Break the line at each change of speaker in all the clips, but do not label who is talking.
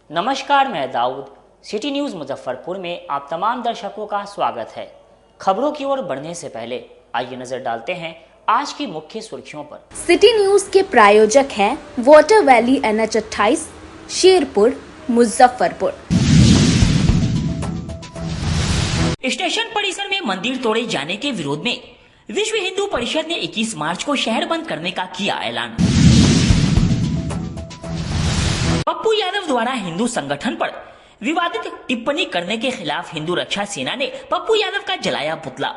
नमस्कार, मैं Dawood. City news Muzaffarpur में आप तमाम दर्शकों का स्वागत है। खबरों की ओर बढ़ने से पहले आइए नजर डालते हैं आज की मुख्य सुर्खियों पर।
सिटी न्यूज के प्रायोजक हैं water valley NH 28 Sherpur Muzaffarpur.
Station परिसर में मंदिर तोड़े जाने के विरोध में विश्व हिंदू परिषद ने 21 मार्च को शहर बंद करने का किया ऐलान। पप्पू यादव द्वारा हिंदू संगठन पर विवादित टिप्पणी करने के खिलाफ हिंदू रक्षा सेना ने पप्पू यादव का जलाया पुतला।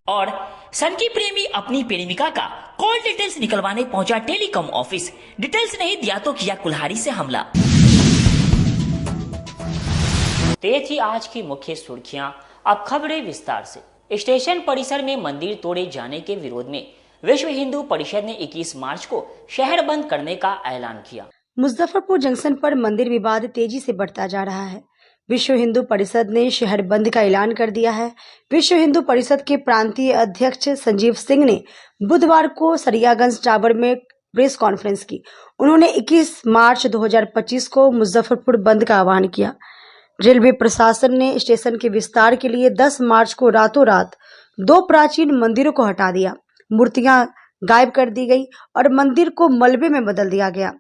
और सनकी प्रेमी अपनी प्रेमिका का कॉल डिटेल्स निकलवाने पहुंचा टेलीकॉम ऑफिस, डिटेल्स नहीं दिया तो किया कुल्हाड़ी से हमला। ये थी आज की मुख्य सुर्खियां। अब खबरें विस्तार से। स्टेशन परिसर में मंदिर तोड़े जाने के विरोध में विश्व हिंदू परिषद ने 21 मार्च को शहर बंद करने का ऐलान किया।
मुजफ्फरपुर जंक्शन पर मंदिर विवाद तेजी से बढ़ता जा रहा है। विश्व हिंदू परिषद ने शहर बंद का ऐलान कर दिया है। विश्व हिंदू परिषद के प्रांतीय अध्यक्ष संजीव सिंह ने बुधवार को सरियागंज टावर में प्रेस कॉन्फ्रेंस की। उन्होंने 21 मार्च 2025 को मुजफ्फरपुर बंद का आह्वान किया। रेलवे प्रशासन ने स्टेशन के विस्तार के लिए 10 मार्च को रातों रात 2 प्राचीन मंदिरों को हटा दिया, मूर्तियां गायब कर दी गई और मंदिर को मलबे में बदल दिया गया।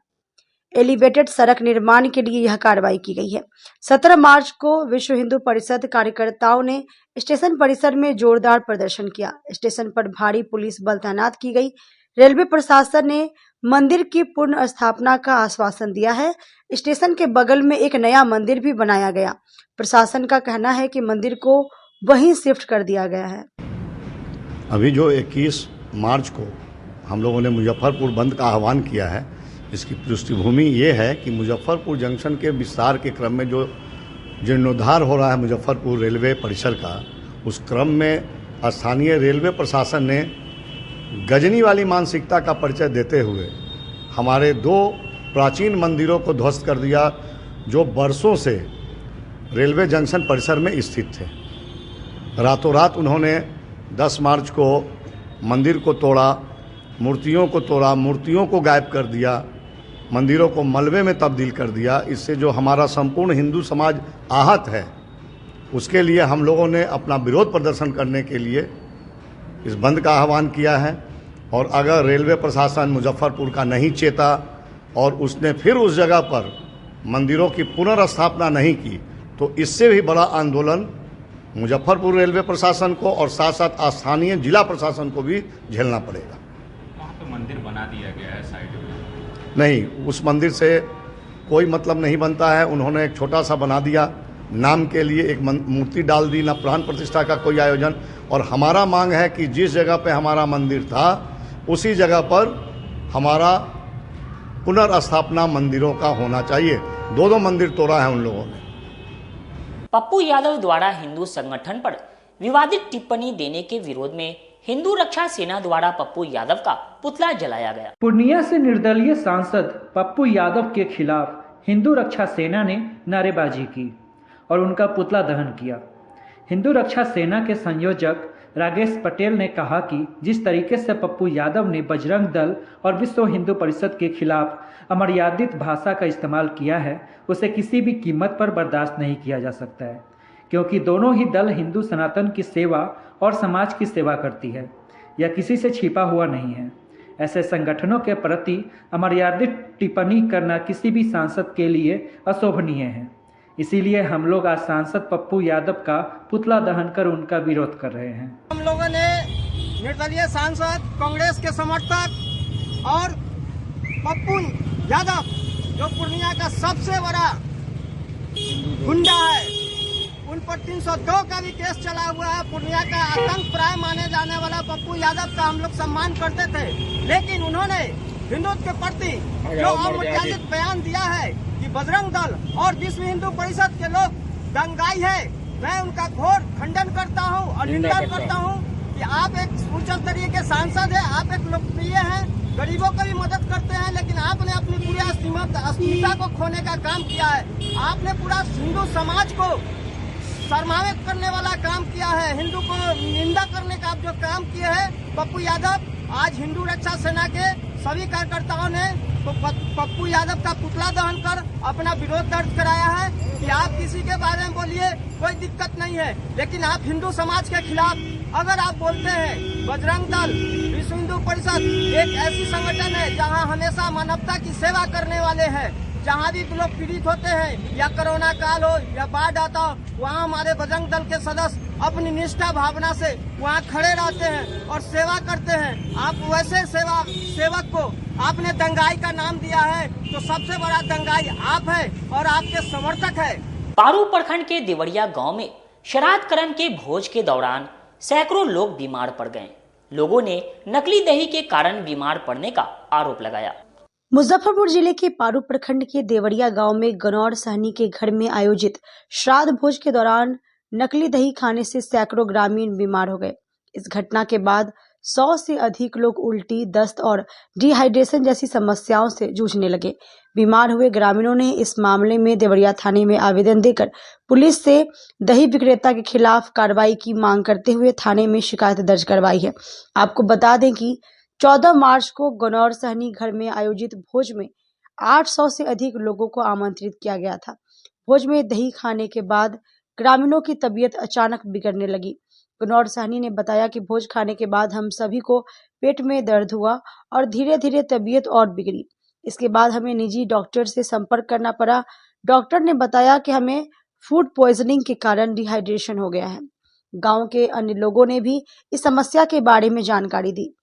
एलिवेटेड सड़क निर्माण के लिए यह कार्रवाई की गई है। 17 मार्च को विश्व हिंदू परिषद कार्यकर्ताओं ने स्टेशन परिसर में जोरदार प्रदर्शन किया। स्टेशन पर भारी पुलिस बल तैनात की गई। रेलवे प्रशासन ने मंदिर की पुनः स्थापना का आश्वासन दिया है। स्टेशन के बगल में एक नया मंदिर भी बनाया गया। प्रशासन का कहना है कि मंदिर को वहीं शिफ्ट कर दिया गया है।
अभी जो 21 मार्च को हम लोगों ने मुजफ्फरपुर बंद का आह्वान किया है, इसकी पृष्ठभूमि ये है कि मुजफ्फरपुर जंक्शन के विस्तार के क्रम में जो जीर्णोद्धार हो रहा है मुजफ्फरपुर रेलवे परिसर का, उस क्रम में स्थानीय रेलवे प्रशासन ने गजनी वाली मानसिकता का परिचय देते हुए हमारे 2 प्राचीन मंदिरों को ध्वस्त कर दिया, जो वर्षों से रेलवे जंक्शन परिसर में स्थित थे। रातों रात उन्होंने 10 मार्च को मंदिर को तोड़ा, मूर्तियों को तोड़ा, मूर्तियों को गायब कर दिया, मंदिरों को मलबे में तब्दील कर दिया। इससे जो हमारा संपूर्ण हिंदू समाज आहत है, उसके लिए हम लोगों ने अपना विरोध प्रदर्शन करने के लिए इस बंद का आह्वान किया है। और अगर रेलवे प्रशासन मुजफ्फरपुर का नहीं चेता और उसने फिर उस जगह पर मंदिरों की पुनर्स्थापना नहीं की, तो इससे भी बड़ा आंदोलन मुजफ्फरपुर रेलवे प्रशासन को और साथ साथ स्थानीय जिला प्रशासन को भी झेलना पड़ेगा।
वहाँ पे मंदिर बना दिया गया है साइड में।
नहीं, उस मंदिर से कोई मतलब नहीं बनता है। उन्होंने एक छोटा सा बना दिया, नाम के लिए एक मूर्ति डाल दी, ना प्राण प्रतिष्ठा का कोई आयोजन। और हमारा मांग है कि जिस जगह पे हमारा मंदिर था उसी जगह पर हमारा पुनर्स्थापना मंदिरों का होना चाहिए। 2 मंदिर तोड़ा है उन लोगों ने।
पप्पू यादव द्वारा हिंदू संगठन पर विवादित टिप्पणी देने के विरोध में हिंदू रक्षा सेना द्वारा पप्पू यादव का पुतला जलाया गया।
पूर्णिया से निर्दलीय सांसद पप्पू यादव के खिलाफ हिंदू रक्षा सेना ने नारेबाजी की और उनका पुतला दहन किया। हिंदू रक्षा सेना के संयोजक राकेश पटेल ने कहा कि जिस तरीके से पप्पू यादव ने बजरंग दल और विश्व हिंदू परिषद के खिलाफ अमर्यादित भाषा का इस्तेमाल किया है, उसे किसी भी कीमत पर बर्दाश्त नहीं किया जा सकता है, क्योंकि दोनों ही दल हिंदू सनातन की सेवा और समाज की सेवा करती है। यह किसी से छिपा हुआ नहीं है। ऐसे संगठनों के प्रति अमर्यादित टिप्पणी करना किसी भी सांसद के लिए अशोभनीय है। इसीलिए हम लोग आज सांसद पप्पू यादव का पुतला दहन कर उनका विरोध कर रहे हैं।
हम लोगों ने निर्दलीय सांसद, कांग्रेस के समर्थक और पप्पू यादव, जो पूर्णिया का सबसे बड़ा गुंडा है, उन पर 302 का भी केस चला हुआ है। पूर्णिया का आतंक प्राय माने जाने वाला पप्पू यादव का हम लोग सम्मान करते थे, लेकिन उन्होंने हिंदुत्व के प्रति जो अमर्यादित बयान दिया है कि बजरंग दल और विश्व हिंदू परिषद के लोग दंगाई है, मैं उनका घोर खंडन करता हूं और निंदा करता हूं कि आप एक उच्च स्तरीय के सांसद हैं, आप एक लोकप्रिय हैं, गरीबों की भी मदद करते हैं, लेकिन आपने अपनी पूरी अस्मिता को खोने का काम किया है। आपने पूरा हिंदू समाज को शर्मान्वित करने वाला काम किया है, हिंदू को निंदा करने का आप जो काम किए हैं पप्पू यादव, आज हिंदू रक्षा सेना के सभी कार्यकर्ताओं ने पप्पू यादव का पुतला दहन कर अपना विरोध दर्ज कराया है कि आप किसी के बारे में बोलिए, कोई दिक्कत नहीं है, लेकिन आप हिंदू समाज के खिलाफ अगर आप बोलते हैं। बजरंग दल, विश्व हिंदू परिषद एक ऐसी संगठन है जहां हमेशा मानवता की सेवा करने वाले हैं। जहां भी लोग पीड़ित होते हैं, या कोरोना काल हो या बाढ़ आता हो, वहां हमारे बजरंग दल के सदस्य अपनी निष्ठा भावना से वहां खड़े रहते हैं और सेवा करते हैं। आप वैसे सेवक को आपने दंगाई का नाम दिया है, तो सबसे बड़ा दंगाई आप है और आपके समर्थक है।
पारू प्रखंड के देवरिया गांव में श्राद्ध कर्म के भोज के दौरान सैकड़ों लोग बीमार पड़ गए। लोगों ने नकली दही के कारण बीमार पड़ने का आरोप लगाया।
मुजफ्फरपुर जिले के पारू प्रखंड के देवरिया गांव में गनौर सहनी के घर में आयोजित श्राद्ध भोज के दौरान नकली दही खाने से सैकड़ों ग्रामीण बीमार हो गए। इस घटना के बाद 100 से अधिक लोग उल्टी, दस्त और डिहाइड्रेशन जैसी समस्याओं से जूझने लगे। बीमार हुए ग्रामीणों ने इस मामले में देवरिया थाने में आवेदन देकर पुलिस से दही विक्रेता के खिलाफ कार्रवाई की मांग करते हुए थाने में शिकायत दर्ज करवाई है। आपको बता दें कि 14 मार्च को गनौर सहनी घर में आयोजित भोज में 800 से अधिक लोगों को आमंत्रित किया गया था। भोज में दही खाने के बाद ग्रामीणों की तबीयत अचानक बिगड़ने लगी। गनौर सहनी ने बताया कि भोज खाने के बाद हम सभी को पेट में दर्द हुआ और धीरे धीरे तबीयत और बिगड़ी। इसके बाद हमें निजी डॉक्टर से संपर्क करना पड़ा। डॉक्टर ने बताया कि हमें फूड पॉइजनिंग के कारण डिहाइड्रेशन हो गया है। गांव के अन्य लोगों ने भी इस समस्या के बारे में जानकारी दी,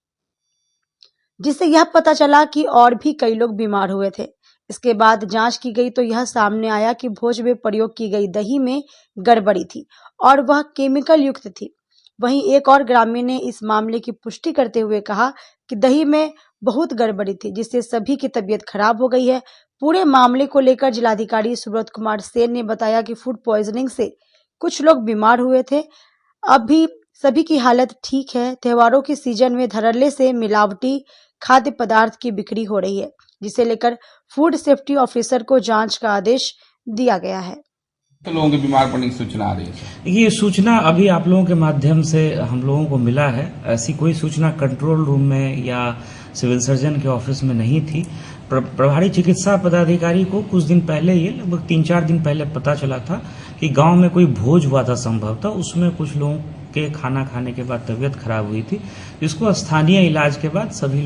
जिससे यह पता चला कि और भी कई लोग बीमार हुए थे। इसके बाद जांच की गई तो यह सामने आया कि भोज में प्रयोग की गई दही में गड़बड़ी थी और वह केमिकल युक्त थी। वहीं एक और ग्रामीण ने इस मामले की पुष्टि करते हुए कहा कि दही में बहुत गड़बड़ी थी, जिससे सभी की तबीयत खराब हो गई है। पूरे मामले को लेकर जिलाधिकारी सुब्रत कुमार सेन ने बताया कि फूड पॉइजनिंग से कुछ लोग बीमार हुए थे, अब भी सभी की हालत ठीक है। त्योहारों के सीजन में धड़ल्ले से मिलावटी खाद्य पदार्थ की बिक्री हो रही है, जिसे लेकर फूड सेफ्टी ऑफिसर को जांच का आदेश दिया गया है।
तो लोगों के बीमार पड़ने की सूचना आ रही है।
ये सूचना अभी आप लोगों के माध्यम से हम लोगों को मिला है। ऐसी कोई सूचना कंट्रोल रूम में या सिविल सर्जन के ऑफिस में नहीं थी। प्रभारी चिकित्सा पदाधिकारी को कुछ दिन पहले, ये लगभग 3-4 दिन पहले पता चला था कि गांव में कोई भोज हुआ था संभवतः, उसमें कुछ लोगों के खाना खाने के बाद तबीयत खराब हुई थी, जिसको स्थानीय इलाज के बाद सभी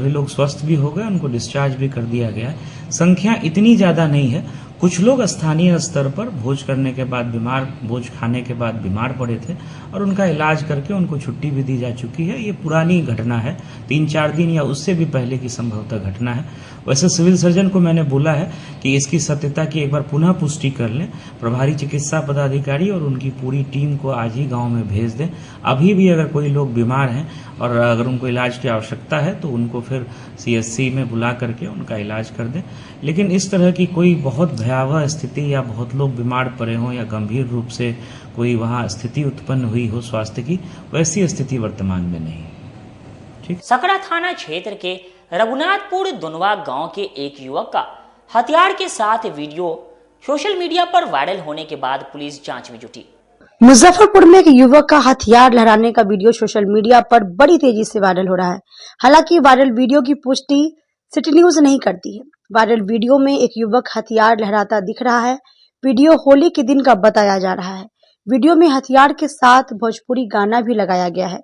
लोग स्वस्थ भी हो गए, उनको डिस्चार्ज भी कर दिया गया है। संख्या इतनी ज्यादा नहीं है। कुछ लोग स्थानीय स्तर पर भोज खाने के बाद बीमार पड़े थे और उनका इलाज करके उनको छुट्टी भी दी जा चुकी है। ये पुरानी घटना है, 3-4 दिन या उससे भी पहले की संभवतः घटना है। वैसे सिविल सर्जन को मैंने बोला है कि इसकी सत्यता की एक बार पुनः पुष्टि कर लें। प्रभारी चिकित्सा पदाधिकारी और उनकी पूरी टीम को आज ही गांव में भेज दें। अभी भी अगर कोई लोग बीमार हैं और अगर उनको इलाज की आवश्यकता है तो उनको फिर CSC में बुला करके उनका इलाज कर दें। लेकिन इस तरह की कोई बहुत भयावह स्थिति या बहुत लोग बीमार पड़े हों या गंभीर रूप से कोई वहां स्थिति उत्पन्न हुई हो स्वास्थ्य की, वैसी स्थिति वर्तमान में नहीं। ठीक।
सकरा थाना क्षेत्र के रघुनाथपुर दुनवा गांव के एक युवक का हथियार के साथ वीडियो सोशल मीडिया पर वायरल होने के बाद पुलिस जांच में जुटी।
मुजफ्फरपुर में एक युवक का हथियार लहराने का वीडियो सोशल मीडिया पर बड़ी तेजी से वायरल हो रहा है। हालांकि वायरल वीडियो की पुष्टि सिटी न्यूज नहीं करती है। वायरल वीडियो में एक युवक हथियार लहराता दिख रहा है। वीडियो होली के दिन का बताया जा रहा है। वीडियो में हथियार के साथ भोजपुरी गाना भी लगाया गया है।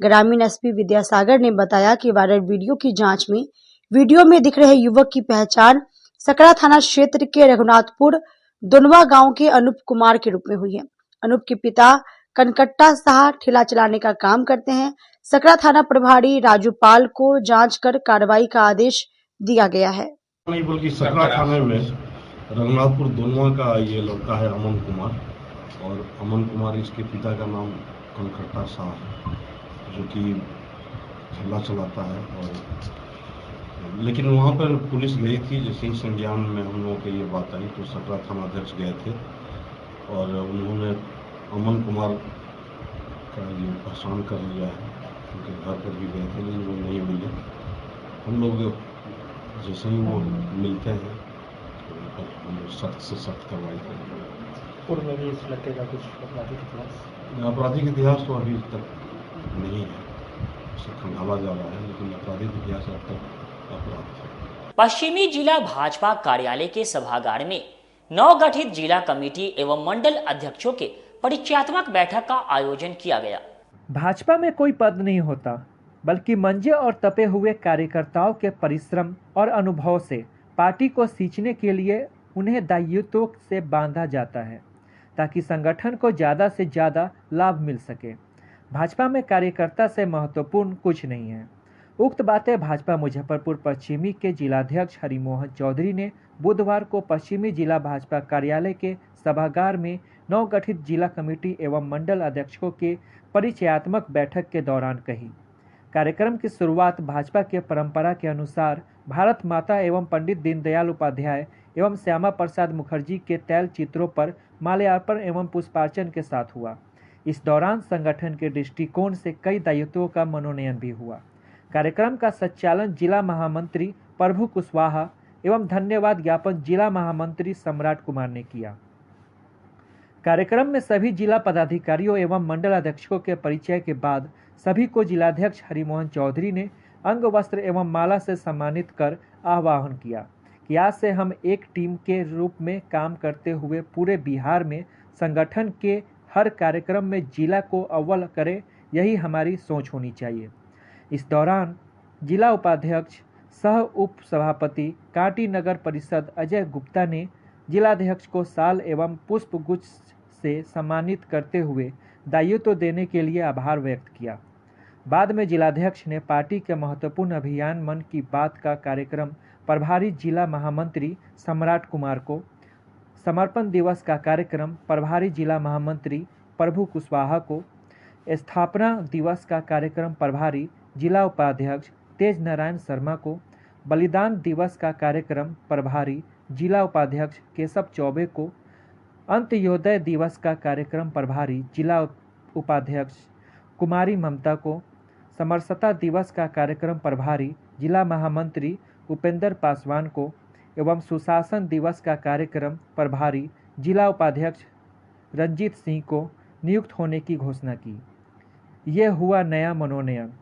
ग्रामीण SP विद्यासागर ने बताया कि वायरल वीडियो की जांच में वीडियो में दिख रहे युवक की पहचान सकरा थाना क्षेत्र के रघुनाथपुर दुनवा गांव के अनूप कुमार के रूप में हुई है। अनूप के पिता कनकट्टा साह ठेला चलाने का काम करते हैं। सकरा थाना प्रभारी राजू पाल को जांच कर कार्रवाई का आदेश दिया गया है।
नहीं बल्कि सकरा थाने में रघुनाथपुर दुनवा का ये लड़का है अमन कुमार, और अमन कुमार इसके पिता का नाम कनकट्टा साह, जो कि ठेला चलाता है। और लेकिन वहाँ पर पुलिस गई थी, जैसे ही संज्ञान में हम लोगों को ये बात आई तो सकरा थाना अध्यक्ष गए थे और उन्होंने अमन कुमार का ये पहचान कर लिया है। उनके घर पर भी गए थे लेकिन वो नहीं मिले। हम लोग जैसे ही वो मिलते हैं तो हम लोग सख्त से सख्त कार्रवाई करेंगे।
पूर्व में भी इस लड़के का कुछ
आपराधिक इतिहास तो अभी तक नहीं है, उसे खंगाला जा रहा है, लेकिन आपराधिक इतिहास अब तक अपराध है।
पश्चिमी जिला भाजपा कार्यालय के सभागार में नवगठित जिला कमेटी एवं मंडल अध्यक्षों के परिचयात्मक बैठक का आयोजन किया गया।
भाजपा में कोई पद नहीं होता, बल्कि मंजे और तपे हुए कार्यकर्ताओं के परिश्रम और अनुभव से पार्टी को सींचने के लिए उन्हें दायित्वों से बांधा जाता है, ताकि संगठन को ज़्यादा से ज़्यादा लाभ मिल सके। भाजपा में कार्यकर्ता से महत्वपूर्ण कुछ नहीं है। उक्त बातें भाजपा मुजफ्फरपुर पश्चिमी के जिलाध्यक्ष हरिमोहन चौधरी ने बुधवार को पश्चिमी जिला भाजपा कार्यालय के सभागार में नवगठित जिला कमेटी एवं मंडल अध्यक्षों के परिचयात्मक बैठक के दौरान कही। कार्यक्रम की शुरुआत भाजपा के परंपरा के अनुसार भारत माता एवं पंडित दीनदयाल उपाध्याय एवं श्यामा प्रसाद मुखर्जी के तैल चित्रों पर माल्यार्पण एवं पुष्पार्चन के साथ हुआ। इस दौरान संगठन के दृष्टिकोण से कई दायित्वों का मनोनयन भी हुआ। कार्यक्रम का संचालन जिला महामंत्री प्रभु कुशवाहा एवं धन्यवाद ज्ञापन जिला महामंत्री सम्राट कुमार ने किया। कार्यक्रम में सभी जिला पदाधिकारियों एवं मंडल अध्यक्षों के परिचय के बाद सभी को जिलाध्यक्ष हरिमोहन चौधरी ने अंग वस्त्र एवं माला से सम्मानित कर आह्वान किया कि आज से हम एक टीम के रूप में काम करते हुए पूरे बिहार में संगठन के हर कार्यक्रम में जिला को अव्वल करें, यही हमारी सोच होनी चाहिए। इस दौरान जिला उपाध्यक्ष सह उप सभापति कांटी नगर परिषद अजय गुप्ता ने जिलाध्यक्ष को शाल एवं पुष्प गुच्छ से सम्मानित करते हुए दायित्व देने के लिए आभार व्यक्त किया। बाद में जिलाध्यक्ष ने पार्टी के महत्वपूर्ण अभियान मन की बात का कार्यक्रम प्रभारी जिला महामंत्री सम्राट कुमार को, समर्पण दिवस का कार्यक्रम प्रभारी जिला महामंत्री प्रभु कुशवाहा को, स्थापना दिवस का कार्यक्रम प्रभारी जिला उपाध्यक्ष तेज नारायण शर्मा को, बलिदान दिवस का कार्यक्रम प्रभारी जिला उपाध्यक्ष केशव चौबे को, अंत्योदय दिवस का कार्यक्रम प्रभारी जिला उपाध्यक्ष कुमारी ममता को, समरसता दिवस का कार्यक्रम प्रभारी जिला महामंत्री उपेंद्र पासवान को एवं सुशासन दिवस का कार्यक्रम प्रभारी जिला उपाध्यक्ष रंजीत सिंह को नियुक्त होने की घोषणा की। यह हुआ नया मनोनयन।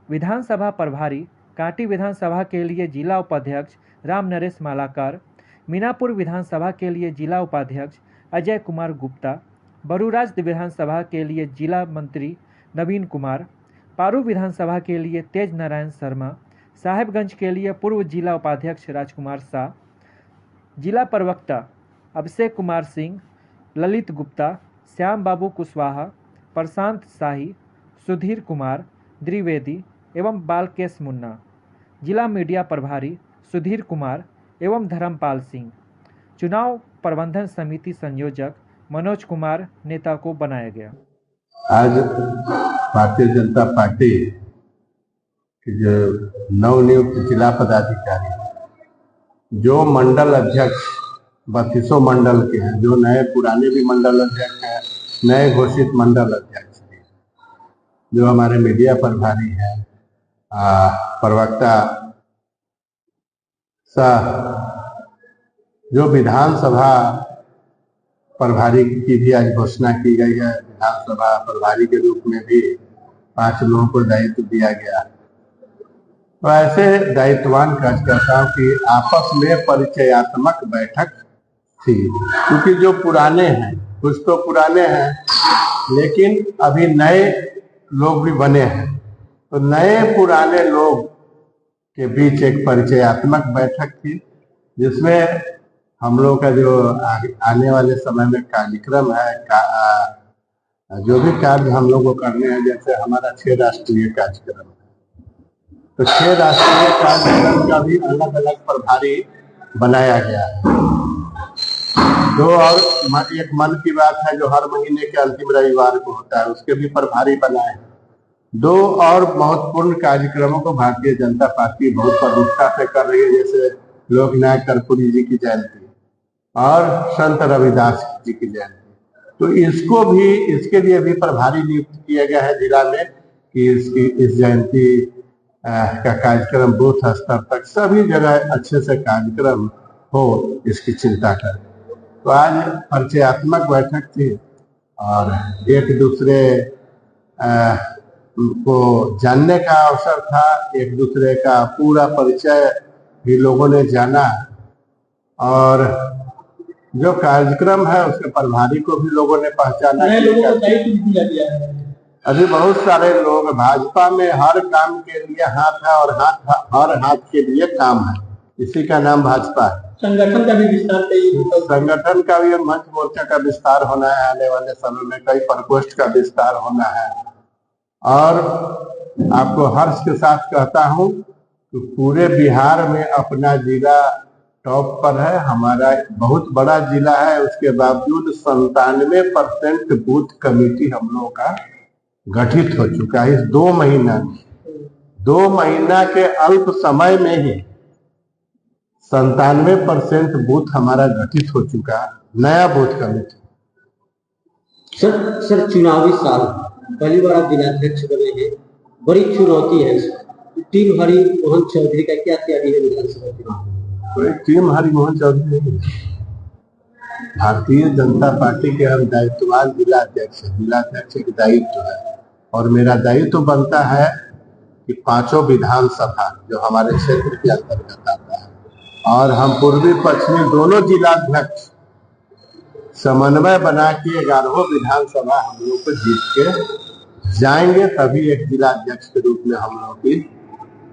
विधानसभा प्रभारी कांटी विधानसभा के लिए जिला उपाध्यक्ष राम नरेश मालाकार, मीनापुर विधानसभा के लिए जिला उपाध्यक्ष अजय कुमार गुप्ता, बरूराज विधानसभा के लिए जिला मंत्री नवीन कुमार, पारू विधानसभा के लिए तेज नारायण शर्मा, साहेबगंज के लिए पूर्व जिला उपाध्यक्ष राजकुमार शाह, जिला प्रवक्ता अभिषेक कुमार सिंह, ललित गुप्ता, श्याम बाबू कुशवाहा, प्रशांत शाही, सुधीर कुमार द्विवेदी एवं बालकेश मुन्ना, जिला मीडिया प्रभारी सुधीर कुमार एवं धर्मपाल सिंह, चुनाव प्रबंधन समिति संयोजक मनोज कुमार नेता को बनाया गया।
आज भारतीय जनता पार्टी के जो नवनियुक्त जिला पदाधिकारी, जो मंडल अध्यक्ष 32 मंडल के हैं, जो नए पुराने भी मंडल अध्यक्ष हैं, नए घोषित मंडल अध्यक्ष भी, जो हमारे मीडिया प्रभारी हैं, प्रवक्ता शाह, जो विधानसभा प्रभारी की भी आज घोषणा की गई है। विधानसभा प्रभारी के रूप में भी 5 लोगों को दायित्व दिया गया। तो ऐसे दायित्ववान कार्यकर्ताओं की आपस में परिचयात्मक बैठक थी, क्योंकि जो पुराने हैं, कुछ तो पुराने हैं, लेकिन अभी नए लोग भी बने हैं, तो नए पुराने लोग के बीच एक परिचयात्मक बैठक थी, जिसमें हम लोग का जो आने वाले समय में कार्यक्रम है, जो भी कार्य हम लोग को करने हैं, जैसे हमारा 6 राष्ट्रीय कार्यक्रम है, तो 6 राष्ट्रीय कार्यक्रम का भी अलग अलग प्रभारी बनाया गया है। 2 और एक मन की बात है जो हर महीने के अंतिम रविवार को होता है, उसके भी प्रभारी बनाए। 2 और महत्वपूर्ण कार्यक्रमों को भारतीय जनता पार्टी बहुत प्रमुखता से कर रही है, जैसे लोकनायक कर्पूरी जी की जयंती और संत रविदास जी की जयंती। तो इसको भी, इसके लिए भी प्रभारी नियुक्त किया गया है जिला में, कि इस जयंती का कार्यक्रम बूथ स्तर तक सभी जगह अच्छे से कार्यक्रम हो, इसकी चिंता करें। तो आज परिचयात्मक बैठक थी और एक दूसरे को जानने का अवसर था, एक दूसरे का पूरा परिचय भी लोगों ने जाना और जो कार्यक्रम है उसके प्रभारी को भी लोगों ने पहचाना। अभी बहुत सारे लोग भाजपा में हर काम के लिए हाथ है और हर हाथ के लिए काम है, इसी का नाम भाजपा है।
संगठन का भी विस्तार चाहिए,
संगठन का भी मंच मोर्चा का विस्तार होना है, आने वाले समय में कई प्रकोष्ठ का विस्तार होना है। और आपको हर्ष के साथ कहता हूं कि पूरे बिहार में अपना जिला टॉप पर है। हमारा बहुत बड़ा जिला है, उसके बावजूद 97% बूथ कमेटी हम लोगों का गठित हो चुका है। इस 2 महीना के अल्प समय में ही 97% बूथ हमारा गठित हो चुका है, नया बूथ कमेटी।
सर चुनावी साल पहली बार आप जिलाध्यक्ष बने हैं, बड़ी चुनौती है। टीम हरिमोहन चौधरी का क्या तैयारी है विधानसभा चुनाव?
टीम हरिमोहन चौधरी नहीं, भारतीय जनता पार्टी के हम दायित्ववान जिलाध्यक्ष है। जिलाध्यक्ष एक दायित्व है और मेरा दायित्व बनता है कि 5 विधानसभा जो हमारे क्षेत्र के अंतर्गत आता है और हम पूर्वी पश्चिमी दोनों जिलाध्यक्ष समन्वय बना के 11 विधानसभा हम लोग को जीत के जाएंगे, तभी एक जिलाध्यक्ष के रूप में हम लोग की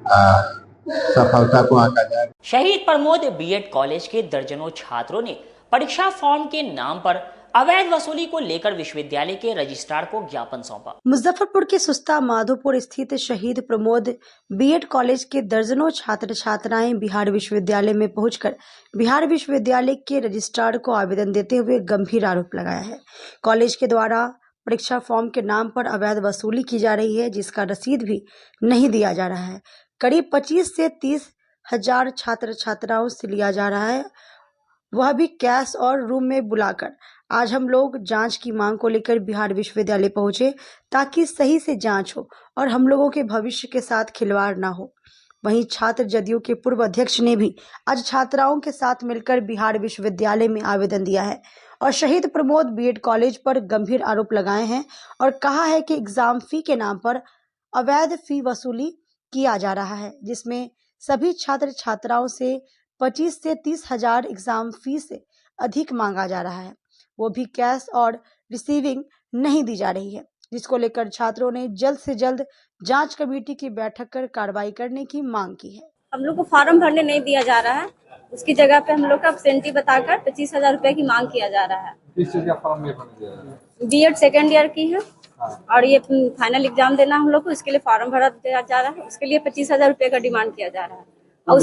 सफलता को आंका जाएगा।
शहीद प्रमोद बीएड कॉलेज के दर्जनों छात्रों ने परीक्षा फॉर्म के नाम पर अवैध वसूली को लेकर विश्वविद्यालय के रजिस्ट्रार को ज्ञापन सौंपा।
मुजफ्फरपुर के सुस्ता माधोपुर स्थित शहीद प्रमोद बीएड कॉलेज के दर्जनों छात्र छात्राएं बिहार विश्वविद्यालय में पहुंचकर बिहार विश्वविद्यालय के रजिस्ट्रार को आवेदन देते हुए गंभीर आरोप लगाया है। कॉलेज के द्वारा परीक्षा फॉर्म के नाम पर अवैध वसूली की जा रही है, जिसका रसीद भी नहीं दिया जा रहा है। करीब 25 से 30 हजार छात्र छात्राओं से लिया जा रहा है, वह भी कैश और रूम में बुलाकर। आज हम लोग जांच की मांग को लेकर बिहार विश्वविद्यालय पहुंचे ताकि सही से जांच हो और हम लोगों के भविष्य के साथ खिलवाड़ ना हो। वहीं छात्र जदयू के पूर्व अध्यक्ष ने भी आज छात्राओं के साथ मिलकर बिहार विश्वविद्यालय में आवेदन दिया है और शहीद प्रमोद बीएड कॉलेज पर गंभीर आरोप लगाए हैं और कहा है कि एग्जाम फी के नाम पर अवैध फी वसूली किया जा रहा है, जिसमें सभी छात्र छात्राओं से 25 से 30 हजार एग्जाम फी से अधिक मांगा जा रहा है, वो भी कैश और रिसीविंग नहीं दी जा रही है, जिसको लेकर छात्रों ने जल्द से जल्द जांच कमेटी की बैठक कर कार्रवाई करने की मांग की है।
हम लोग को फॉर्म भरने नहीं दिया जा रहा है, उसकी जगह पे हम लोग का एब्सेंटी बताकर 25,000 रुपए की मांग किया जा रहा है।
किस चीज का फॉर्म भरने दिया जा रहा है?
बीएड सेकेंड ईयर की है और ये फाइनल एग्जाम देना हम लोग को, इसके लिए फॉर्म भरा जा रहा है, उसके लिए 25,000 रुपए का डिमांड किया जा रहा है और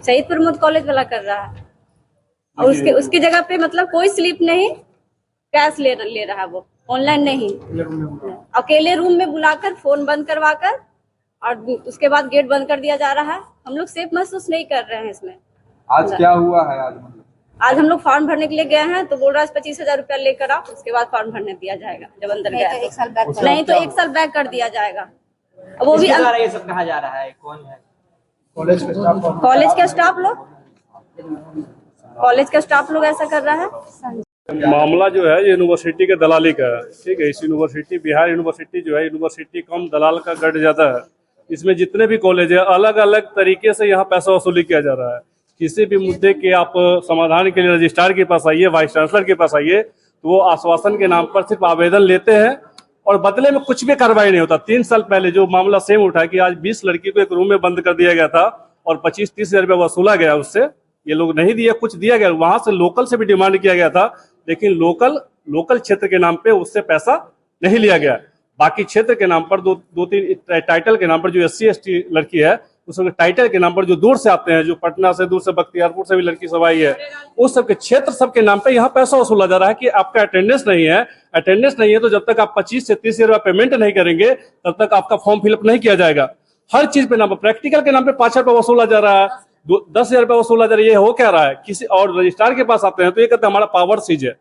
शहीद प्रमोद कॉलेज वाला कर रहा है और उसकी जगह पे मतलब कोई स्लिप नहीं, कैश ले रहा है, वो ऑनलाइन नहीं, अकेले रूम में बुलाकर फोन बंद करवाकर और उसके बाद गेट बंद कर दिया जा रहा है। हम लोग सेफ महसूस नहीं कर रहे हैं इसमें।
आज क्या हुआ है?
आज हम लोग फॉर्म भरने के लिए गए हैं तो बोल रहा है 25,000 रुपया लेकर आओ, उसके बाद फॉर्म भरने दिया जाएगा। जब अंदर गया नहीं तो 1 साल बैक कर दिया जाएगा। वो भी
ये सब कहा जा रहा है, कौन है?
कॉलेज के स्टाफ लोग ऐसा कर रहा है।
मामला जो है यूनिवर्सिटी के दलाली का है, ठीक है। इस यूनिवर्सिटी बिहार यूनिवर्सिटी जो है यूनिवर्सिटी कम दलाल का गढ़ ज्यादा है। इसमें जितने भी कॉलेज है अलग अलग तरीके से यहाँ पैसा वसूली किया जा रहा है। किसी भी मुद्दे के आप समाधान के लिए रजिस्ट्रार के पास आइए, वाइस चांसलर के पास आइए, तो वो आश्वासन के नाम पर सिर्फ आवेदन लेते हैं और बदले में कुछ भी कार्रवाई नहीं होता। 3 साल पहले जो मामला सेम उठा कि आज 20 लड़की को एक रूम में बंद कर दिया गया था और 25-30 हजार रुपया वसूला गया, उससे ये लोग नहीं दिया, कुछ दिया गया। वहां से लोकल से भी डिमांड किया गया था, लेकिन लोकल क्षेत्र के नाम पे उससे पैसा नहीं लिया गया। बाकी क्षेत्र के नाम पर 2-3 टाइटल के नाम पर जो SC/ST लड़की है, उसके टाइटल के नाम पर जो दूर से आते हैं, जो पटना से दूर से बख्तियारपुर से भी लड़की सब आई है, उस सबके क्षेत्र सबके नाम पे यहाँ पैसा वसूला जा रहा है कि आपका अटेंडेंस नहीं है। अटेंडेंस नहीं है तो जब तक आप 25 से 30 हजार पेमेंट नहीं करेंगे तब तक आपका फॉर्म फिलअप नहीं किया जाएगा। हर चीज पे नाम पर, प्रैक्टिकल के नाम पे 5 रुपया वसूला जा रहा है, 10,000 रुपया वसूला जा रहा है। ये हो क्या रहा है? किसी और रजिस्ट्रार के पास आते हैं तो ये कहते हैं हमारा पावर सीज है।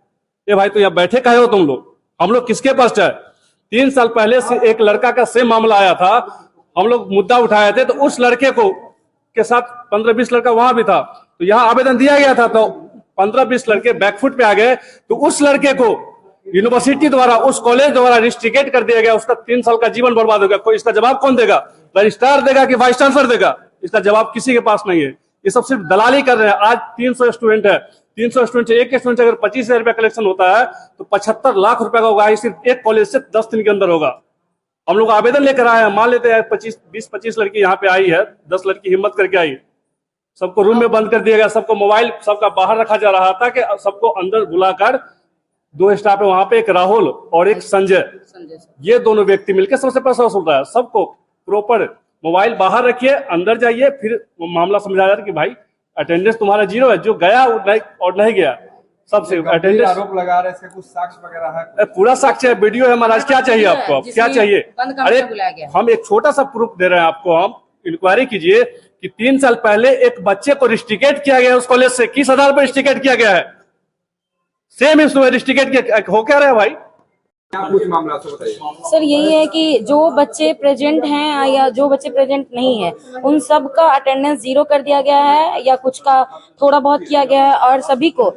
ये भाई तो यहाँ बैठे काहे हो तुम लोग? हम लोग किसके पास जाए? 3 साल पहले से एक लड़का का सेम मामला आया था, हम लोग मुद्दा उठाए थे, तो उस लड़के को के साथ 15-20 लड़का वहां भी था, तो यहाँ आवेदन दिया गया था, तो 15-20 लड़के बैकफुट पे आ गए, तो उस लड़के को यूनिवर्सिटी द्वारा, उस कॉलेज द्वारा रिस्ट्रिकेट कर दिया गया, उसका 3 साल का जीवन बर्बाद हो गया। कोई इसका जवाब कौन देगा? रजिस्ट्रार देगा कि वाइस चांसलर देगा? इसका जवाब किसी के पास नहीं है। ये सब सिर्फ दलाली कर रहे हैं। आज 300 स्टूडेंट है, 300 स्टूडेंट से एक स्टूडेंट से अगर 25,000 रुपया कलेक्शन होता है तो 75 लाख रुपया का होगा। सिर्फ एक कॉलेज से 10 दिन के अंदर होगा। हम लोग आवेदन लेकर आए हैं, मान लेते हैं 20-25 लड़की यहाँ पे आई है, 10 लड़की हिम्मत करके आई, सबको रूम में बंद कर दिया गया, सबको मोबाइल सबका बाहर रखा जा रहा था कि सबको अंदर बुलाकर 2 स्टाफ है वहां पे, एक राहुल और एक संजय, ये दोनों व्यक्ति मिलकर सबसे पैसा वसूल रहा है। सबको प्रॉपर मोबाइल बाहर रखिए, अंदर जाइए, फिर मामला समझा जाता है कि भाई अटेंडेंस तुम्हारा 0 है, जो गया और नहीं गया सबसे अटेंडेंस।
आरोप लगा रहे थे, कुछ साक्ष्य वगैरह है?
पूरा साक्ष्य है, वीडियो है महाराज। क्या चाहिए आपको? अब क्या चाहिए? अरे हम एक छोटा सा प्रूफ दे रहे हैं आपको। हम इंक्वायरी कीजिए कि 3 साल पहले एक बच्चे को रिस्ट्रिकेट किया गया उस कॉलेज से, किस आधार पर रिस्ट्रिकेट किया गया है? सेम इसमें रिस्ट्रिकेट हो क्या रहा है भाई?
क्या कुछ मामला से बताइए
सर। यही है कि जो बच्चे प्रेजेंट हैं या जो बच्चे प्रेजेंट नहीं है, उन सब का अटेंडेंस 0 कर दिया गया है या कुछ का थोड़ा बहुत किया गया है, और सभी को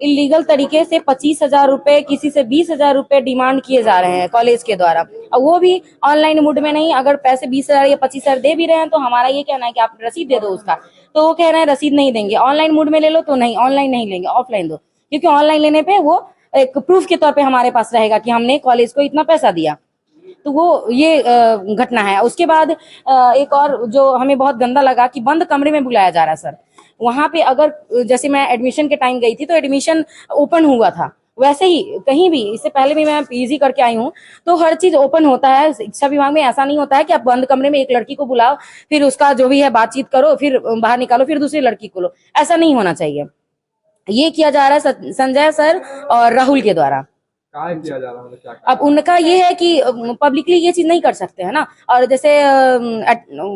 इलीगल तरीके से 25,000 रुपए, किसी से 20,000 रुपए डिमांड किए जा रहे हैं कॉलेज के द्वारा, और वो भी ऑनलाइन मोड में नहीं। अगर पैसे 20,000 या 25,000 दे भी रहे हैं तो हमारा ये कहना है कि आप रसीद दे दो उसका, तो वो कह रहे हैं रसीद नहीं देंगे। ऑनलाइन मोड में ले लो तो नहीं, ऑनलाइन नहीं लेंगे, ऑफलाइन दो, क्योंकि ऑनलाइन लेने पे वो एक प्रूफ के तौर पे हमारे पास रहेगा कि हमने कॉलेज को इतना पैसा दिया। तो वो ये घटना है। उसके बाद एक और जो हमें बहुत गंदा लगा कि बंद कमरे में बुलाया जा रहा है सर। वहां पे अगर जैसे मैं एडमिशन के टाइम गई थी तो एडमिशन ओपन हुआ था, वैसे ही कहीं भी, इससे पहले भी मैं पीजी करके आई हूँ, तो हर चीज ओपन होता है। शिक्षा विभाग में ऐसा नहीं होता है कि आप बंद कमरे में एक लड़की को बुलाओ, फिर उसका जो भी है बातचीत करो, फिर बाहर निकालो, फिर दूसरी लड़की को लो। ऐसा नहीं होना चाहिए। ये किया जा रहा है संजय सर और राहुल के द्वारा।
किया जा रहा है क्या?
अब उनका ये है कि पब्लिकली ये चीज नहीं कर सकते है ना। और जैसे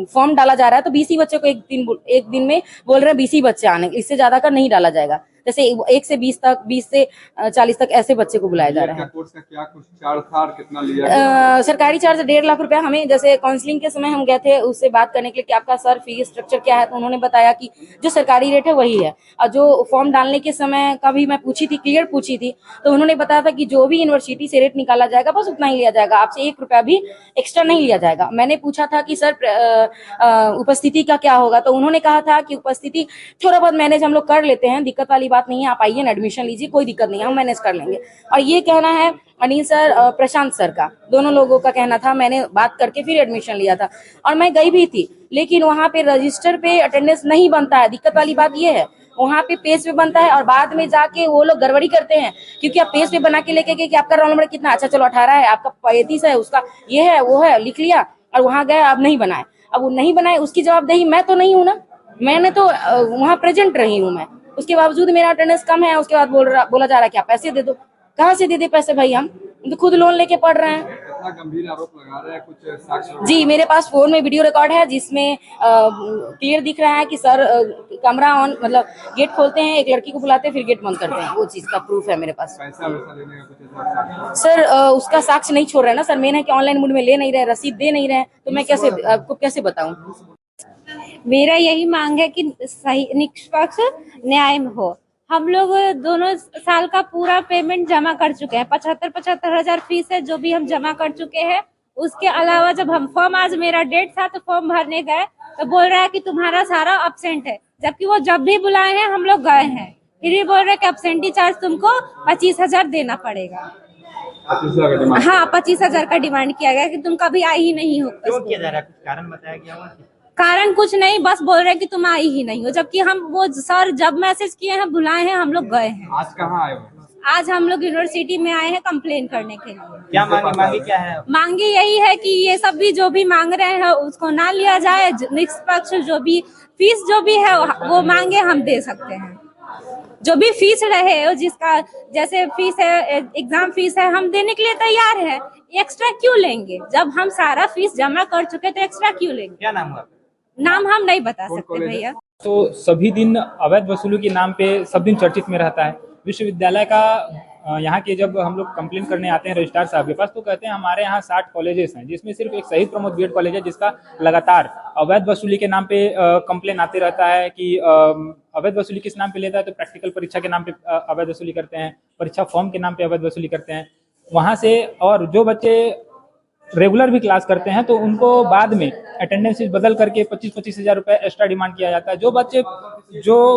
फॉर्म डाला जा रहा है तो 20 बच्चे को एक दिन में बोल रहे हैं 20 बच्चे आने, इससे ज्यादा का नहीं डाला जाएगा। जैसे 1 से 20 तक, 20 से 40 तक ऐसे बच्चे को बुलाया जा रहा है।
कोर्स का क्या कुछ चार्ज था, कितना लिया?
सरकारी चार्ज 1.5 लाख रुपया। हमें जैसे काउंसलिंग के समय हम गए थे उससे बात करने के लिए कि आपका सर फीस स्ट्रक्चर क्या है, तो उन्होंने बताया कि जो सरकारी रेट है वही है। और जो फॉर्म डालने के समय का भी मैं पूछी थी, क्लियर पूछी थी, तो उन्होंने बताया था कि जो भी यूनिवर्सिटी से रेट निकाला जाएगा बस उतना ही लिया जाएगा, आपसे 1 रुपया भी एक्स्ट्रा नहीं लिया जाएगा। मैंने पूछा था कि सर उपस्थिति का क्या होगा, तो उन्होंने कहा था कि उपस्थिति थोड़ा बहुत मैनेज हम लोग कर लेते हैं, दिक्कत वाली बात नहीं है, आप आइए एडमिशन लीजिए, कोई दिक्कत नहीं है, हम मैनेज कर लेंगे। और ये कहना है अनिल सर प्रशांत सर का, दोनों लोगों का कहना था। मैंने बात करके फिर एडमिशन लिया था और मैं गई भी थी, लेकिन वहां पे रजिस्टर पे अटेंडेंस नहीं बनता है। दिक्कत वाली बात ये है, वहां पे पेज पे बनता है और बाद में जाके वो लोग गड़बड़ी करते हैं, क्योंकि आप पेज पे बना के लेके गए कि आपका रोल नंबर कितना, अच्छा चलो 18 है, आपका 35 है, उसका ये है वो है, लिख लिया और वहां गए, अब नहीं बनाए। अब वो नहीं बनाए, उसकी जवाबदेही मैं तो नहीं हूँ ना, मैंने तो वहां प्रेजेंट रही हूँ मैं, उसके बावजूद मेरा अटेंडेंस कम है। उसके बाद बोला जा रहा है कि आप पैसे दे दो। कहाँ से दे दे पैसे भाई? हम तो खुद लोन लेके पढ़ रहे हैं।
इतना गंभीर आरोप लगा रहे हैं, कुछ साक्ष्य?
जी, मेरे पास फोन में वीडियो रिकॉर्ड है जिसमें क्लियर दिख रहा है कि सर कमरा ऑन, मतलब गेट खोलते हैं, एक लड़की को बुलाते हैं, फिर गेट बंद करते हैं। वो चीज का प्रूफ है मेरे पास।
पैसा वैसा लेने का कुछ
सर उसका साक्ष्य नहीं छोड़ रहे हैं ना सर। मेन है कि ऑनलाइन मोड में ले नहीं रहे, रसीद दे नहीं रहे, तो मैं कैसे आपको कैसे बताऊं?
मेरा यही मांग है कि सही निष्पक्ष न्याय हो। हम लोग दोनों साल का पूरा पेमेंट जमा कर चुके हैं, 75 हजार फीस है जो भी हम जमा कर चुके हैं। उसके अलावा जब हम फॉर्म, आज मेरा डेट था तो फॉर्म भरने गए तो बोल रहा है कि तुम्हारा सारा अब्सेंट है, जबकि वो जब भी बुलाए हैं हम लोग गए हैं, फिर भी बोल रहे हैं कि अब्सेंटी चार्ज तुमको 25,000 देना पड़ेगा।
25,000
हाँ, 25,000 का डिमांड किया गया कि तुम कभी आई ही नहीं हो।
क्यों किया जा रहा है? कुछ कारण बताया गया?
कारण कुछ नहीं, बस बोल रहे हैं कि तुम आई ही नहीं हो, जबकि हम वो सर जब मैसेज किए हैं, बुलाए हैं, हम लोग गए हैं।
आज कहाँ आए हो?
आज हम लोग यूनिवर्सिटी में आए हैं कंप्लेन करने के लिए।
क्या मांगी क्या है?
मांगी यही है कि ये सब भी जो भी मांग रहे हैं उसको ना लिया जाए, निष्पक्ष जो भी फीस जो भी है वो मांगे हम दे सकते हैं। जो भी फीस रहे, जिसका जैसे फीस है, एग्जाम फीस है, हम देने के लिए तैयार है। एक्स्ट्रा क्यों लेंगे? जब हम सारा फीस जमा कर चुके तो एक्स्ट्रा क्यों लेंगे?
क्या नाम हुआ?
नाम हम नहीं बता सकते भैया।
तो सभी दिन अवैध वसूली के नाम पे सब दिन चर्चित में रहता है। विश्वविद्यालय का यहाँ के जब हम लोग कंप्लेन करने आते हैं रजिस्ट्रार साहब के पास, तो कहते हैं हमारे यहाँ 60 कॉलेजेस हैं, जिसमें सिर्फ एक शहीद प्रमोद बीएड कॉलेज है जिसका लगातार अवैध वसूली के नाम पे कंप्लेन आते रहता है कि अवैध वसूली किस नाम पे लेता है, तो प्रैक्टिकल परीक्षा के नाम पे अवैध वसूली करते हैं, परीक्षा फॉर्म के नाम पे अवैध वसूली करते हैं वहाँ से। और जो बच्चे रेगुलर भी क्लास करते हैं तो उनको बाद में अटेंडेंस बदल करके 25-25 हज़ार रुपये एक्स्ट्रा डिमांड किया जाता है। जो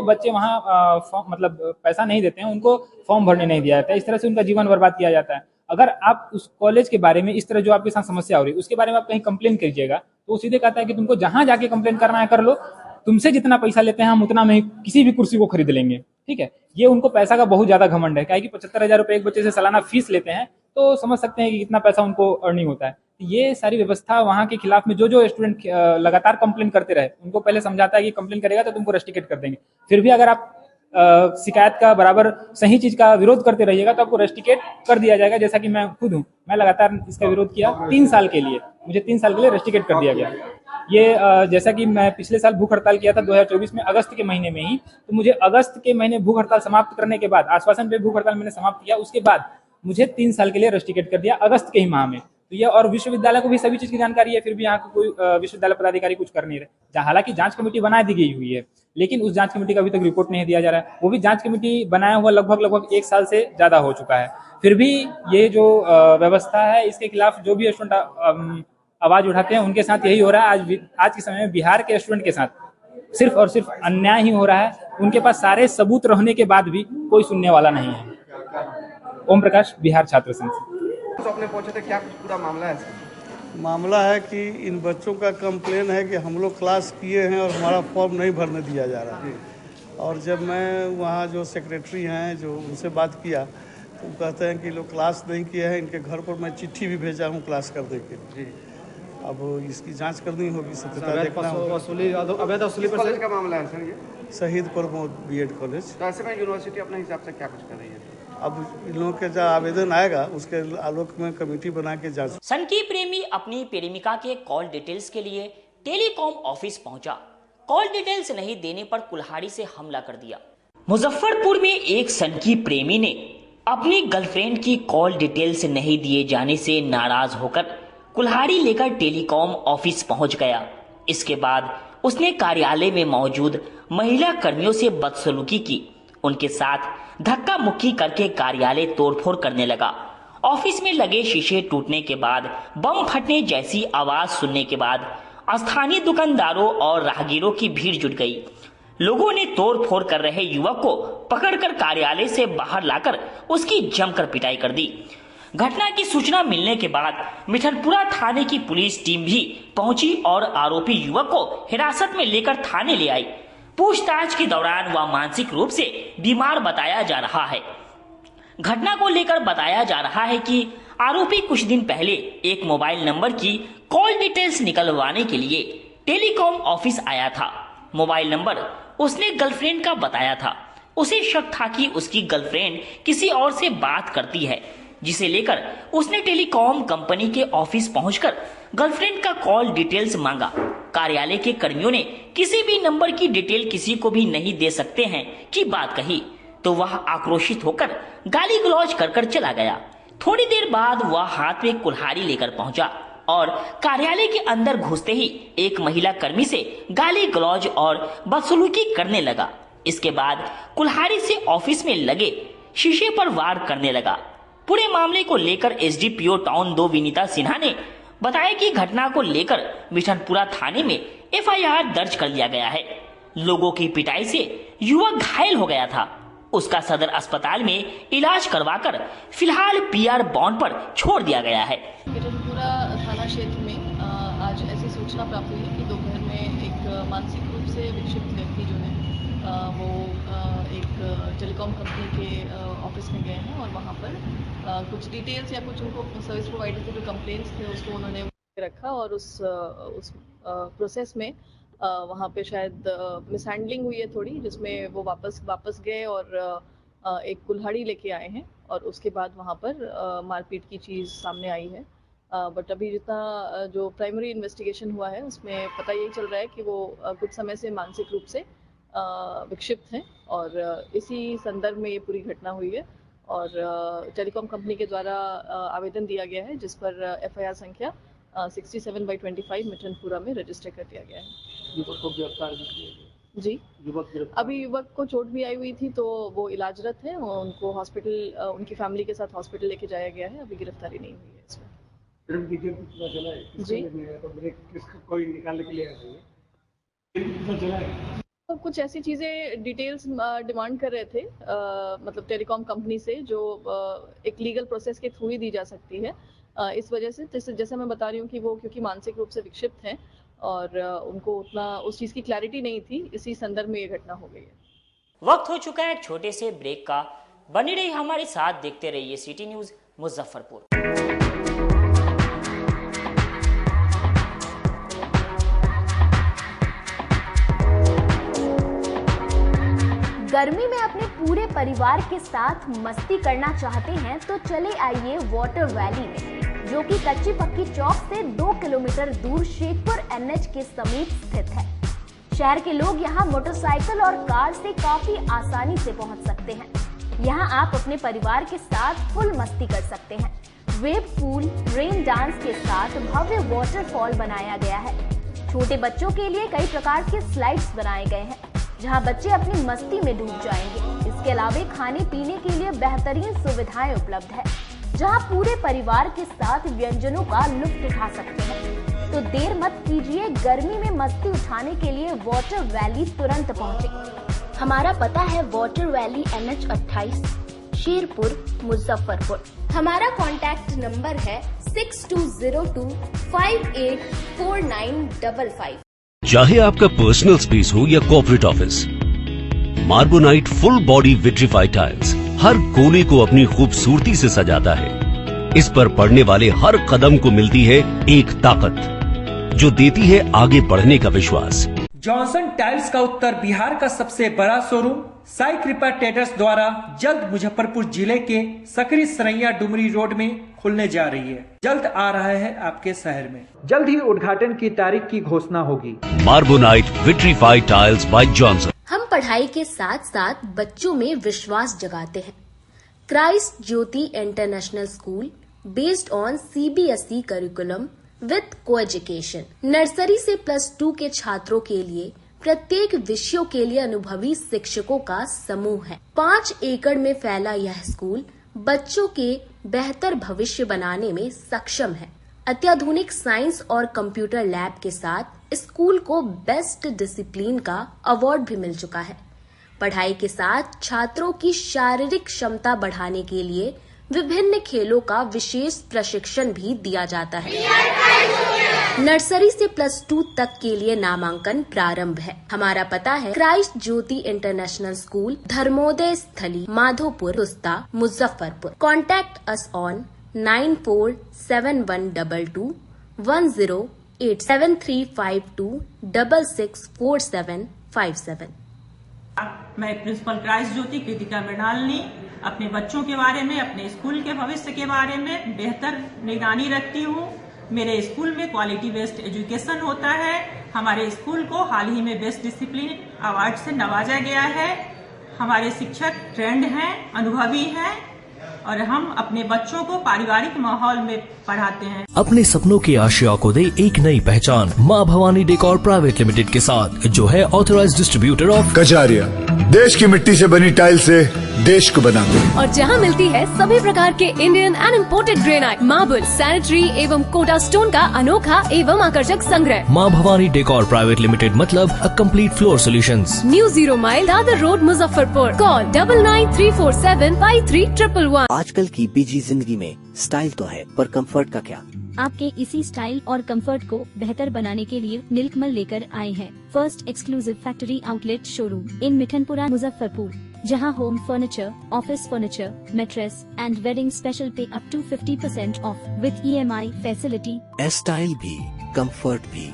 बच्चे वहाँ मतलब पैसा नहीं देते हैं उनको फॉर्म भरने नहीं दिया जाता है। इस तरह से उनका जीवन बर्बाद किया जाता है। अगर आप उस कॉलेज के बारे में इस तरह जो आपके साथ समस्या हो रही है उसके बारे में आप कहीं कंप्लेन कीजिएगा तो वो सीधे कहता है कि तुमको जहाँ जाके कंप्लेन करना है कर लो, तुमसे जितना पैसा लेते हैं हम उतना में किसी भी कुर्सी को खरीद लेंगे। ठीक है, ये उनको पैसा का बहुत ज्यादा घमंड है। क्या है कि 75,000 रुपये एक बच्चे से सालाना फीस लेते हैं तो समझ सकते हैं कि कितना पैसा उनको अर्निंग होता है। ये सारी व्यवस्था वहाँ के खिलाफ में जो स्टूडेंट लगातार कंप्लेन करते रहे उनको पहले समझाता है कि कंप्लेन करेगा तो तुमको रस्टिकेट कर देंगे। फिर भी अगर आप शिकायत का बराबर सही चीज का विरोध करते रहिएगा तो आपको रस्टिकेट कर दिया जाएगा। जैसा कि मैं खुद हूँ, मैं लगातार इसका विरोध किया 3 साल के लिए, मुझे 3 साल के लिए रस्टिकेट कर दिया गया। ये जैसा कि मैं पिछले साल भूख हड़ताल किया था 2024 में अगस्त के महीने में ही, तो मुझे अगस्त के महीने भूख हड़ताल समाप्त करने के बाद, आश्वासन पे भूख हड़ताल मैंने समाप्त किया, उसके बाद मुझे 3 साल के लिए रस्टिकेट कर दिया अगस्त के ही माह में। तो ये और विश्वविद्यालय को भी सभी चीज की जानकारी है, फिर भी यहाँ कोई विश्वविद्यालय पदाधिकारी कुछ कर नहीं रहे। हालांकि जांच कमेटी बना दी गई हुई है लेकिन उस जांच कमेटी का अभी तक रिपोर्ट नहीं दिया जा रहा है। वो भी जांच कमेटी बनाया हुआ लगभग 1 साल से ज्यादा हो चुका है। फिर भी ये जो व्यवस्था है इसके खिलाफ जो भी स्टूडेंट आवाज उठाते हैं उनके साथ यही हो रहा है। आज के समय में बिहार के स्टूडेंट के साथ सिर्फ और सिर्फ अन्याय ही हो रहा है। उनके पास सारे सबूत रहने के बाद भी कोई सुनने वाला नहीं है। ओम प्रकाश, बिहार छात्र संघ।
तो अपने पहुंचे थे, क्या कुछ पूरा मामला है?
मामला है कि इन बच्चों का कंप्लेन है कि हम लोग क्लास किए हैं और हमारा फॉर्म नहीं भरने दिया जा रहा है। और जब मैं वहाँ जो सेक्रेटरी हैं जो उनसे बात किया तो कहते हैं कि लोग क्लास नहीं किए हैं, इनके घर पर मैं चिट्ठी भी भेजा हूँ क्लास कर दे के। अब इसकी जांच करनी होगी, सत्यता देखना होगा।
अवैध वसूली पर का मामला है सर ये?
शहीद प्रमोद बीएड कॉलेज।
तो ऐसे में यूनिवर्सिटी अपने हिसाब से क्या कुछ कर रही है?
अब इन लोगों के जो आवेदन आएगा उसके आलोक में कमेटी बना के जांच।
सनकी प्रेमी अपनी प्रेमिका के कॉल डिटेल्स के लिए टेलीकॉम ऑफिस पहुंचा। कॉल डिटेल्स नहीं देने पर कुल्हाड़ी से हमला कर दिया। मुजफ्फरपुर में एक सनकी प्रेमी ने अपनी गर्लफ्रेंड की कॉल डिटेल्स नहीं दिए जाने से नाराज होकर कुल्हाड़ी लेकर टेलीकॉम ऑफिस पहुंच गया। इसके बाद उसने कार्यालय में मौजूद महिला कर्मियों से बदसलूकी की, उनके साथ धक्का मुक्की करके कार्यालय तोड़फोड़ करने लगा। ऑफिस में लगे शीशे टूटने के बाद, बम फटने जैसी आवाज सुनने के बाद स्थानीय दुकानदारों और राहगीरों की भीड़ जुट गई। लोगों ने तोड़फोड़ कर रहे युवक को पकड़कर कार्यालय से बाहर लाकर उसकी जमकर पिटाई कर दी। घटना की सूचना मिलने के बाद मिठनपुरा थाने की पुलिस टीम भी पहुंची और आरोपी युवक को हिरासत में लेकर थाने ले आई। पूछताछ के दौरान वह मानसिक रूप से बीमार बताया जा रहा है। घटना को लेकर बताया जा रहा है कि आरोपी कुछ दिन पहले एक मोबाइल नंबर की कॉल डिटेल्स निकलवाने के लिए टेलीकॉम ऑफिस आया था। मोबाइल नंबर उसने गर्लफ्रेंड का बताया था। उसे शक था कि उसकी गर्लफ्रेंड किसी और से बात करती है, जिसे लेकर उसने टेलीकॉम कंपनी के ऑफिस पहुंचकर गर्लफ्रेंड का कॉल डिटेल्स मांगा। कार्यालय के कर्मियों ने किसी भी नंबर की डिटेल किसी को भी नहीं दे सकते हैं की बात कही तो वह आक्रोशित होकर गाली गलौज कर चला गया। थोड़ी देर बाद वह हाथ में कुल्हाड़ी लेकर पहुंचा और कार्यालय के अंदर घुसते ही एक महिला कर्मी से गाली गलौज और बदसलूकी करने लगा। इसके बाद कुल्हाड़ी से ऑफिस में लगे शीशे पर वार करने लगा। पूरे मामले को लेकर एसडीपीओ टाउन 2 विनीता सिन्हा ने बताया कि घटना को लेकर मिठनपुरा थाने में एफआईआर दर्ज कर लिया गया है। लोगों की पिटाई से युवक घायल हो गया था। उसका सदर अस्पताल में इलाज करवाकर फिलहाल पीआर बॉन्ड पर छोड़ दिया गया है।
मिठनपुरा थाना क्षेत्र में आज ऐसी सूचना प्राप्त हुई है कि दोपहर में एक मानसिक रूप से विक्षिप्त व्यक्ति जो है वो एक टेलीकॉम कंपनी के ऑफिस में गए हैं और वहाँ पर कुछ डिटेल्स या कुछ उनको सर्विस प्रोवाइडर के जो कंप्लेंट्स थे उसको उन्होंने रखा और उस प्रोसेस में वहाँ पे शायद मिसहैंडलिंग हुई है थोड़ी, जिसमें वो वापस गए और एक कुल्हाड़ी लेके आए हैं और उसके बाद वहाँ पर मारपीट की चीज़ सामने आई है। बट अभी जितना जो प्राइमरी इन्वेस्टिगेशन हुआ है उसमें पता यही चल रहा है कि वो कुछ समय से मानसिक रूप से विक्षिप्त हैं और इसी संदर्भ में ये पूरी घटना हुई है और टेलीकॉम कंपनी के द्वारा आवेदन दिया गया है जिस पर एफआईआर संख्या 67/25 मिठनपुरा में रजिस्टर कर दिया गया है।
युवक को गिरफ्तार भी किया गया
जी, अभी युवक को चोट भी आई हुई थी तो वो इलाजरत है और उनको हॉस्पिटल उनकी फैमिली के साथ हॉस्पिटल लेके जाया गया है। अभी गिरफ्तारी नहीं हुई है इसमें। जी
कोई निकालने के लिए
तो कुछ ऐसी चीज़ें डिटेल्स डिमांड कर रहे थे मतलब टेलीकॉम कंपनी से जो एक लीगल प्रोसेस के थ्रू ही दी जा सकती है। इस वजह से जैसे मैं बता रही हूँ कि वो क्योंकि मानसिक रूप से विक्षिप्त हैं और उनको उतना उस चीज़ की क्लैरिटी नहीं थी, इसी संदर्भ में ये घटना हो गई है।
वक्त हो चुका है एक छोटे से ब्रेक का। बनी रही हमारे साथ, देखते रहिए सिटी न्यूज़ मुजफ्फरपुर।
गर्मी में अपने पूरे परिवार के साथ मस्ती करना चाहते हैं तो चले आइए वाटर वैली में, जो कि कच्ची पक्की चौक से 2 किलोमीटर दूर शेखपुर NH के समीप स्थित है। शहर के लोग यहाँ मोटरसाइकिल और कार से काफी आसानी से पहुँच सकते हैं। यहाँ आप अपने परिवार के साथ फुल मस्ती कर सकते हैं। वेव पूल, रेन डांस के साथ भव्य वाटरफॉल बनाया गया है। छोटे बच्चों के लिए कई प्रकार के स्लाइड्स बनाए गए हैं, जहां बच्चे अपनी मस्ती में डूब जाएंगे। इसके अलावा खाने पीने के लिए बेहतरीन सुविधाएं उपलब्ध है, जहां पूरे परिवार के साथ व्यंजनों का लुत्फ उठा सकते हैं। तो देर मत कीजिए, गर्मी में मस्ती उठाने के लिए वाटर वैली तुरंत पहुंचे। हमारा पता है water valley NH 28, Sherpur, Muzaffarpur. हमारा कॉन्टैक्ट नंबर है 6202 584955।
चाहे आपका पर्सनल स्पेस हो या corporate office, Marbonite full body vitrified tiles हर कोने को अपनी खूबसूरती से सजाता है। इस पर पड़ने वाले हर कदम को मिलती है एक ताकत, जो देती है आगे बढ़ने का विश्वास।
जॉनसन टाइल्स का उत्तर बिहार का सबसे बड़ा शोरूम साई कृपा ट्रेडर्स द्वारा जल्द मुजफ्फरपुर जिले के सकरी सरैया डुमरी रोड में खुलने जा रही है। जल्द आ रहा है आपके शहर में। जल्द ही उद्घाटन की तारीख की घोषणा होगी।
मार्बोनाइट विट्रीफाइड टाइल्स बाय जॉनसन।
हम पढ़ाई के साथ साथ बच्चों में विश्वास जगाते हैं। Christ Jyoti international school based on CBSE curriculum with co-education. Nursery से +2 के छात्रों के लिए प्रत्येक विषयों के लिए अनुभवी शिक्षकों का समूह है। 5 एकड़ में फैला यह स्कूल बच्चों के बेहतर भविष्य बनाने में सक्षम है। अत्याधुनिक साइंस और कंप्यूटर लैब के साथ स्कूल को बेस्ट डिसिप्लिन का अवार्ड भी मिल चुका है। पढ़ाई के साथ छात्रों की शारीरिक क्षमता बढ़ाने के लिए विभिन्न खेलों का विशेष प्रशिक्षण भी दिया जाता है। नर्सरी से +2 तक के लिए नामांकन प्रारंभ है। हमारा पता है Christ Jyoti international school, Dharmoday Sthali, Madhopur, Rusta, Muzaffarpur. Contact us on 947122 108 7352 664757।
मैं प्रिंसिपल क्राइस्ट ज्योति कृतिका मृणाल ने अपने बच्चों के बारे में, अपने स्कूल के भविष्य के बारे में बेहतर निगरानी रखती हूँ। मेरे स्कूल में क्वालिटी बेस्ड एजुकेशन होता है। हमारे स्कूल को हाल ही में बेस्ट डिसिप्लिन अवार्ड से नवाजा गया है। हमारे शिक्षक ट्रेंड हैं, अनुभवी हैं और हम अपने बच्चों को पारिवारिक माहौल में पढ़ाते हैं।
अपने सपनों की आशिया को दे एक नई पहचान माँ भवानी डेकोर प्राइवेट लिमिटेड के साथ, जो है ऑथराइज्ड डिस्ट्रीब्यूटर ऑफ
कजारिया। देश की मिट्टी से बनी टाइल से देश को बनाते हैं।
और जहाँ मिलती है सभी प्रकार के Indian and imported granite, marble, sanitary एवं कोटा स्टोन का अनोखा एवं आकर्षक संग्रह।
माँ भवानी डेकोर प्राइवेट लिमिटेड मतलब a complete floor solutions.
New 0 mile Dadar road, Muzaffarpur. Call 9934753111।
आजकल की बिजी जिंदगी में स्टाइल तो है, पर कंफर्ट का क्या?
आपके इसी स्टाइल और कंफर्ट को बेहतर बनाने के लिए नीलकमल लेकर आए हैं first exclusive factory outlet showroom in Mithanpura, Muzaffarpur, जहां home furniture, office furniture, mattress and wedding special पे up to 50% off with EMI facility.
Style भी, कंफर्ट भी।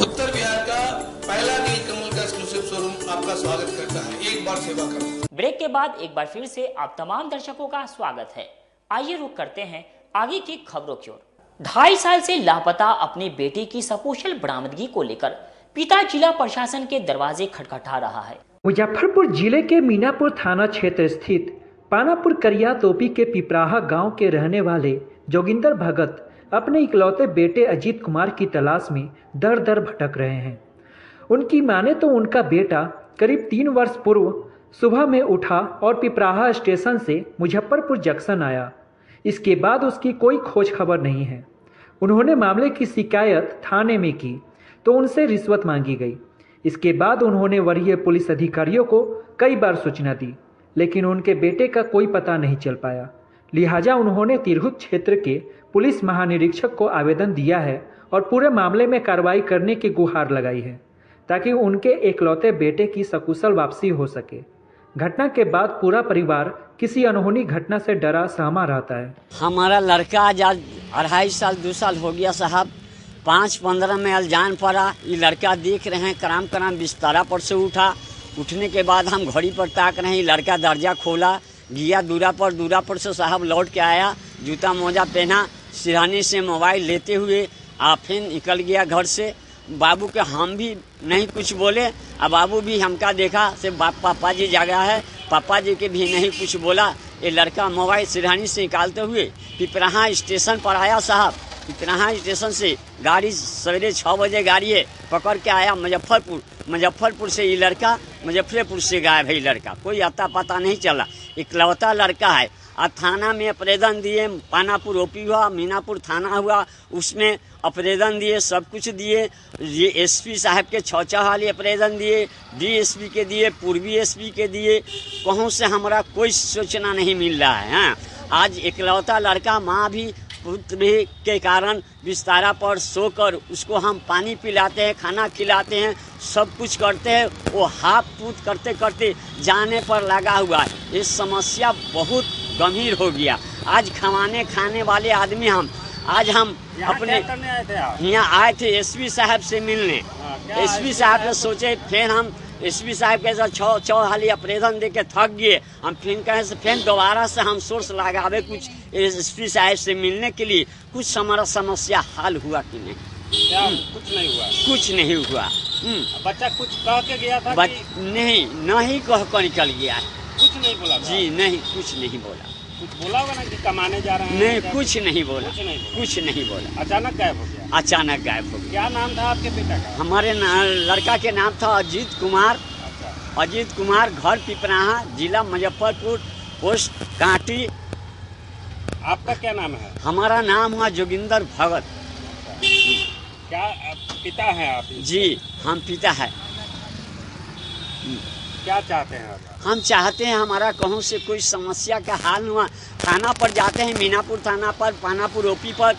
उत्तर बिहार का पहला नीलकमल का एक्सक्लूसिव शोरूम आपका स्वागत करता है। एक बार सेवा करो।
ब्रेक के बाद एक बार फिर से आप तमाम दर्शकों का स्वागत है। आइए रुक करते हैं आगे की खबरों की ओर। 2.5 साल से लापता अपनी बेटी की सकुशल बरामदगी को लेकर पिता जिला प्रशासन के दरवाजे खटखटा रहा है।
मुजफ्फरपुर जिले के मीनापुर थाना क्षेत्र स्थित पानापुर करिया तोपी के पिपराहा गांव के रहने वाले जोगिंदर भगत अपने इकलौते बेटे अजीत कुमार की तलाश में दर दर भटक रहे हैं। उनकी माने तो उनका बेटा करीब 3 वर्ष पूर्व सुबह में उठा और पिपराहा स्टेशन से मुजफ्फरपुर जंक्शन आया। इसके बाद उसकी कोई खोज खबर नहीं है। उन्होंने मामले की शिकायत थाने में की तो उनसे रिश्वत मांगी गई। इसके बाद उन्होंने वरीय पुलिस अधिकारियों को कई बार सूचना दी, लेकिन उनके बेटे का कोई पता नहीं चल पाया। लिहाजा उन्होंने तिरहुत क्षेत्र के पुलिस महानिरीक्षक को आवेदन दिया है और पूरे मामले में कार्रवाई करने की गुहार लगाई है, ताकि उनके एकलौते बेटे की सकुशल वापसी हो सके। घटना के बाद पूरा परिवार किसी अनहोनी घटना से डरा सहमा रहता है।
हमारा लड़का आज 2.5 साल 2 साल हो गया साहब, 5:15 में अलजान पड़ा। ये लड़का देख रहे हैं कराम बिस्तारा पर से उठने के बाद हम घड़ी पर ताक रहे हैं। लड़का दरजा खोला, गया दूरा पर से साहब लौट के आया, जूता मोजा पहना, सिरहानी से मोबाइल लेते हुए फिर निकल गया घर से। बाबू के हम भी नहीं कुछ बोले, अब बाबू भी हमका देखा से पापा जी जागा है, पापा जी के भी नहीं कुछ बोला। ये लड़का मोबाइल सिरहानी से निकालते हुए पिपराहा स्टेशन पर आया साहब। पिपराहा स्टेशन से गाड़ी सवेरे 6 बजे गाड़ी है पकड़ के आया मुजफ्फरपुर से। ये लड़का मुजफ्फरपुर से गायब है। लड़का कोई अता पता नहीं चला, इकलौता लड़का है। और थाना में आवेदन दिए, पानापुर ओपी हुआ, मीनापुर थाना हुआ, उसमें आवेदन दिए, सब कुछ दिए। ये एसपी साहब के 6 वाले आवेदन दिए, डीएसपी के दिए, पूर्वी एसपी के दिए, कहूँ से हमारा कोई सूचना नहीं मिल रहा है। हाँ, आज इकलौता लड़का माँ भी पुत्र भी के कारण बिस्तारा पर सोकर उसको हम पानी पिलाते हैं, खाना खिलाते हैं, सब कुछ करते हैं। वो हाथ पूत करते करते जाने पर लगा हुआ है। ये समस्या बहुत गंभीर हो गया। आज खाने वाले आदमी हम अपने यहाँ आए थे एसपी साहब से मिलने। एसपी साहब ने सोचे, फिर हम एसपी साहब के साथ 6 हाली आवेदन दे के थक गए। हम फिर दोबारा से हम सोर्स लगावे कुछ एसपी साहब से मिलने के लिए। कुछ हमारा समस्या हल हुआ कि नहीं? कुछ नहीं हुआ।
बच्चा कुछ कह के गया था
नहीं कह कर निकल गया है।
कुछ नहीं बोला
जी? नहीं, कुछ नहीं बोला।
कुछ बोला होगा ना कि कमाने जा रहे हैं?
नहीं, कुछ नहीं बोला। कुछ नहीं बोला।
अचानक गायब हो गया?
अचानक गायब हो गया।
क्या नाम था आपके पिता का?
हमारे लड़का के नाम था अजीत कुमार। अजीत कुमार, घर पिपराहा, जिला मुजफ्फरपुर, पोस्ट कांटी।
आपका क्या नाम है?
हमारा नाम हुआ जोगिंदर भगत।
क्या पिता है आप?
जी, हम पिता है।
क्या चाहते हैं आप?
हम चाहते हैं हमारा कहूँ से कोई समस्या का हल हुआ। थाना पर जाते हैं, मीनापुर थाना पर, पानापुर ओपी पर।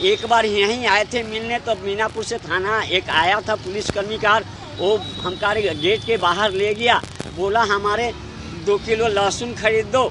एक बार यहीं आए थे मिलने, तो मीनापुर से थाना एक आया था पुलिसकर्मी कार, वो हमारे गेट के बाहर ले गया, बोला हमारे 2 किलो लहसुन खरीद दो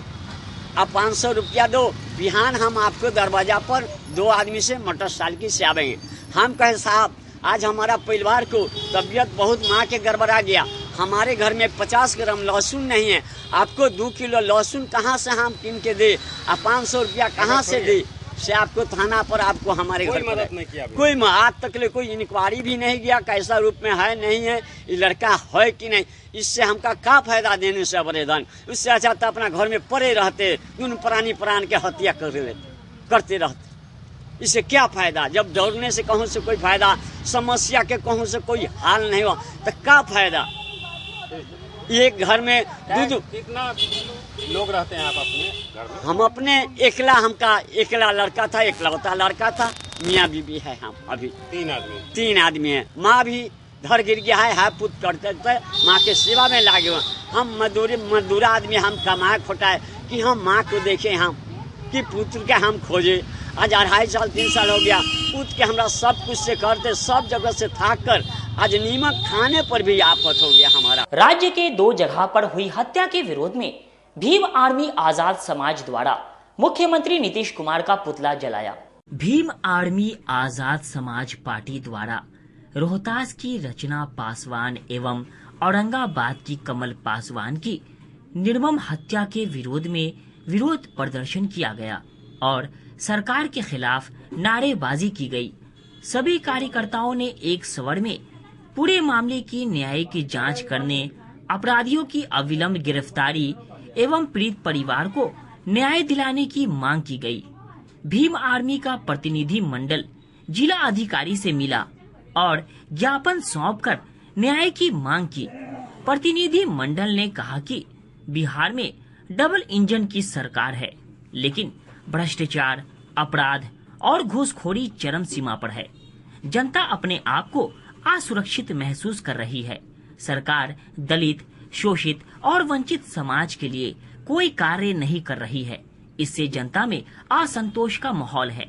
और 500 रुपया दो, बिहान हम आपको दरवाजा पर 2 आदमी से मोटरसाइकिल से आवेंगे। हम कहे साहब आज हमारा परिवार को तबीयत बहुत माँ के गड़बड़ा गया, हमारे घर में 50 ग्राम लहसुन नहीं है, आपको 2 किलो लहसुन कहाँ से हम किन के दे और 500 रुपया कहाँ से दे? से आपको थाना पर आपको हमारे घर
मदद नहीं किया?
कोई आज तक ले कोई इंक्वायरी भी नहीं किया, कैसा रूप में है नहीं है, ये लड़का है कि नहीं। इससे हमका क्या फायदा देने से आवेदन? उससे अच्छा तो अपना घर में पड़े रहते, उन प्राण के हत्या करते रहते। इससे क्या फायदा? जब दौड़ने से कहूँ से कोई फायदा, समस्या के कहूँ से कोई हाल नहीं हुआ तो क्या फायदा? एक घर में
कितना लोग रहते हैं आप अपने घर में?
हम अपने एकला लड़का था, एकलौता लड़का था, मियाँ बीबी है हम अभी 3 आदमी है। माँ भी घर गिर गया है पुत करते थे, माँ के सेवा में लागे हुए। हम मजदूर आदमी, हम कमाए खोटाए कि हम माँ को देखें, हम कि पुत्र के हम खोजे। आज 2.5 साल 3 साल हो गया, पुत्र के हमरा सब कुछ से करते, सब जगह से थाक कर आज नीमक खाने पर भी आफत हो गया हमारा।
राज्य के 2 जगह पर हुई हत्या के विरोध में भीम आर्मी आजाद समाज द्वारा मुख्यमंत्री नीतीश कुमार का पुतला जलाया। भीम आर्मी आजाद समाज पार्टी द्वारा रोहतास की रचना पासवान एवं औरंगाबाद की कमल पासवान की निर्मम हत्या के विरोध में विरोध प्रदर्शन किया गया और सरकार के खिलाफ नारेबाजी की गई। सभी कार्यकर्ताओं ने एक स्वर में पूरे मामले की न्यायिक जांच करने, अपराधियों की अविलंब गिरफ्तारी एवं पीड़ित परिवार को न्याय दिलाने की मांग की गई। भीम आर्मी का प्रतिनिधि मंडल जिला अधिकारी से मिला और ज्ञापन सौंपकर न्याय की मांग की। प्रतिनिधि मंडल ने कहा कि बिहार में डबल इंजन की सरकार है, लेकिन भ्रष्टाचार, अपराध और घूसखोरी चरम सीमा पर है। जनता अपने आप को असुरक्षित महसूस कर रही है। सरकार दलित, शोषित और वंचित समाज के लिए कोई कार्य नहीं कर रही है। इससे जनता में असंतोष का माहौल है।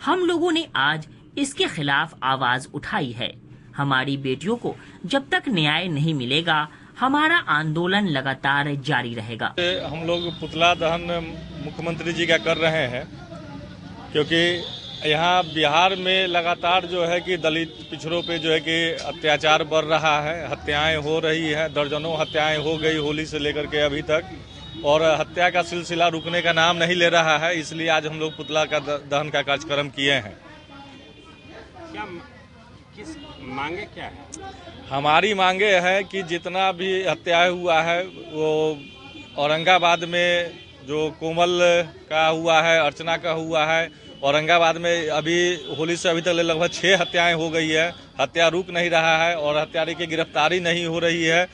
हम लोगों ने आज इसके खिलाफ आवाज उठाई है। हमारी बेटियों को जब तक न्याय नहीं मिलेगा, हमारा आंदोलन लगातार जारी रहेगा।
हम लोग पुतला दहन मुख्यमंत्री जी का कर रहे हैं, क्योंकि यहाँ बिहार में लगातार जो है कि दलित पिछड़ों पे जो है कि अत्याचार बढ़ रहा है, हत्याएं हो रही है, दर्जनों हत्याएं हो गई होली से लेकर के अभी तक, और हत्या का सिलसिला रुकने का नाम नहीं ले रहा है। इसलिए आज हम लोग पुतला का दहन का कार्यक्रम किए हैं।
क्या किस मांगे क्या है?
हमारी मांगे है कि जितना भी हत्या हुआ है, वो औरंगाबाद में जो कोमल का हुआ है, अर्चना का हुआ है, औरंगाबाद में अभी होली से अभी तक लगभग 6 हत्याएं हो गई है। हत्या रुक नहीं रहा है और हत्यारे की गिरफ्तारी नहीं हो रही है।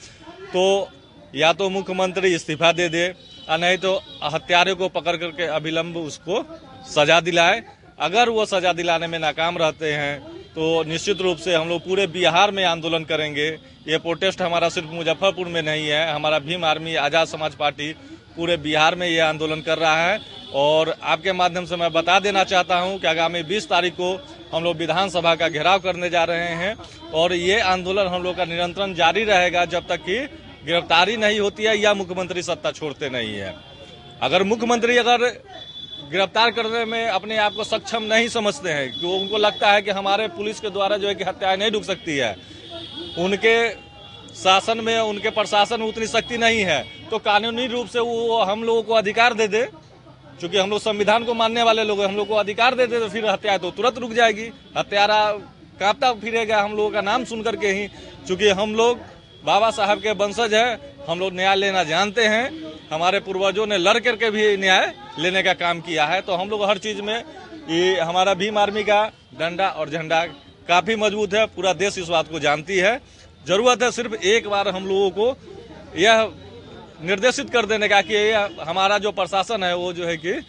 तो या तो मुख्यमंत्री इस्तीफा दे दे, और नहीं तो हत्यारे को पकड़ करके अविलंब उसको सजा दिलाए। अगर वो सजा दिलाने में नाकाम रहते हैं तो निश्चित रूप से हम लोग पूरे बिहार में आंदोलन करेंगे। ये प्रोटेस्ट हमारा सिर्फ मुजफ्फरपुर में नहीं है, हमारा भीम आर्मी आजाद समाज पार्टी पूरे बिहार में ये आंदोलन कर रहा है। और आपके माध्यम से मैं बता देना चाहता हूं कि आगामी 20 तारीख को हम लोग विधानसभा का घेराव करने जा रहे हैं, और ये आंदोलन हम लोग का निरंतर जारी रहेगा जब तक कि गिरफ्तारी नहीं होती है या मुख्यमंत्री सत्ता छोड़ते नहीं है। अगर मुख्यमंत्री गिरफ्तार करने में अपने आप को सक्षम नहीं समझते हैं, कि उनको लगता है कि हमारे पुलिस के द्वारा जो है कि हत्याएं नहीं रुक सकती है, उनके शासन में उनके प्रशासन में उतनी शक्ति नहीं है, तो कानूनी रूप से वो हम लोगों को अधिकार दे दे। क्योंकि हम लोग संविधान को मानने वाले लोग हैं, हम लोग को अधिकार दे दे तो फिर हत्या तो तुरंत रुक जाएगी। हत्यारा कांपता फिरेगा हम लोगों का नाम सुन करके ही। चूंकि हम लोग बाबा साहब के वंशज है, हम लोग न्याय लेना जानते हैं। हमारे पूर्वजों ने लड़ करके भी न्याय लेने का काम किया है। तो हम लोग हर चीज में ये हमारा भीम आर्मी का डंडा और झंडा काफी मजबूत है। पूरा देश इस बात को जानती है। जरूरत है सिर्फ एक बार हम लोगों को यह निर्देशित कर देने का कि हमारा जो प्रशासन है वो जो है कि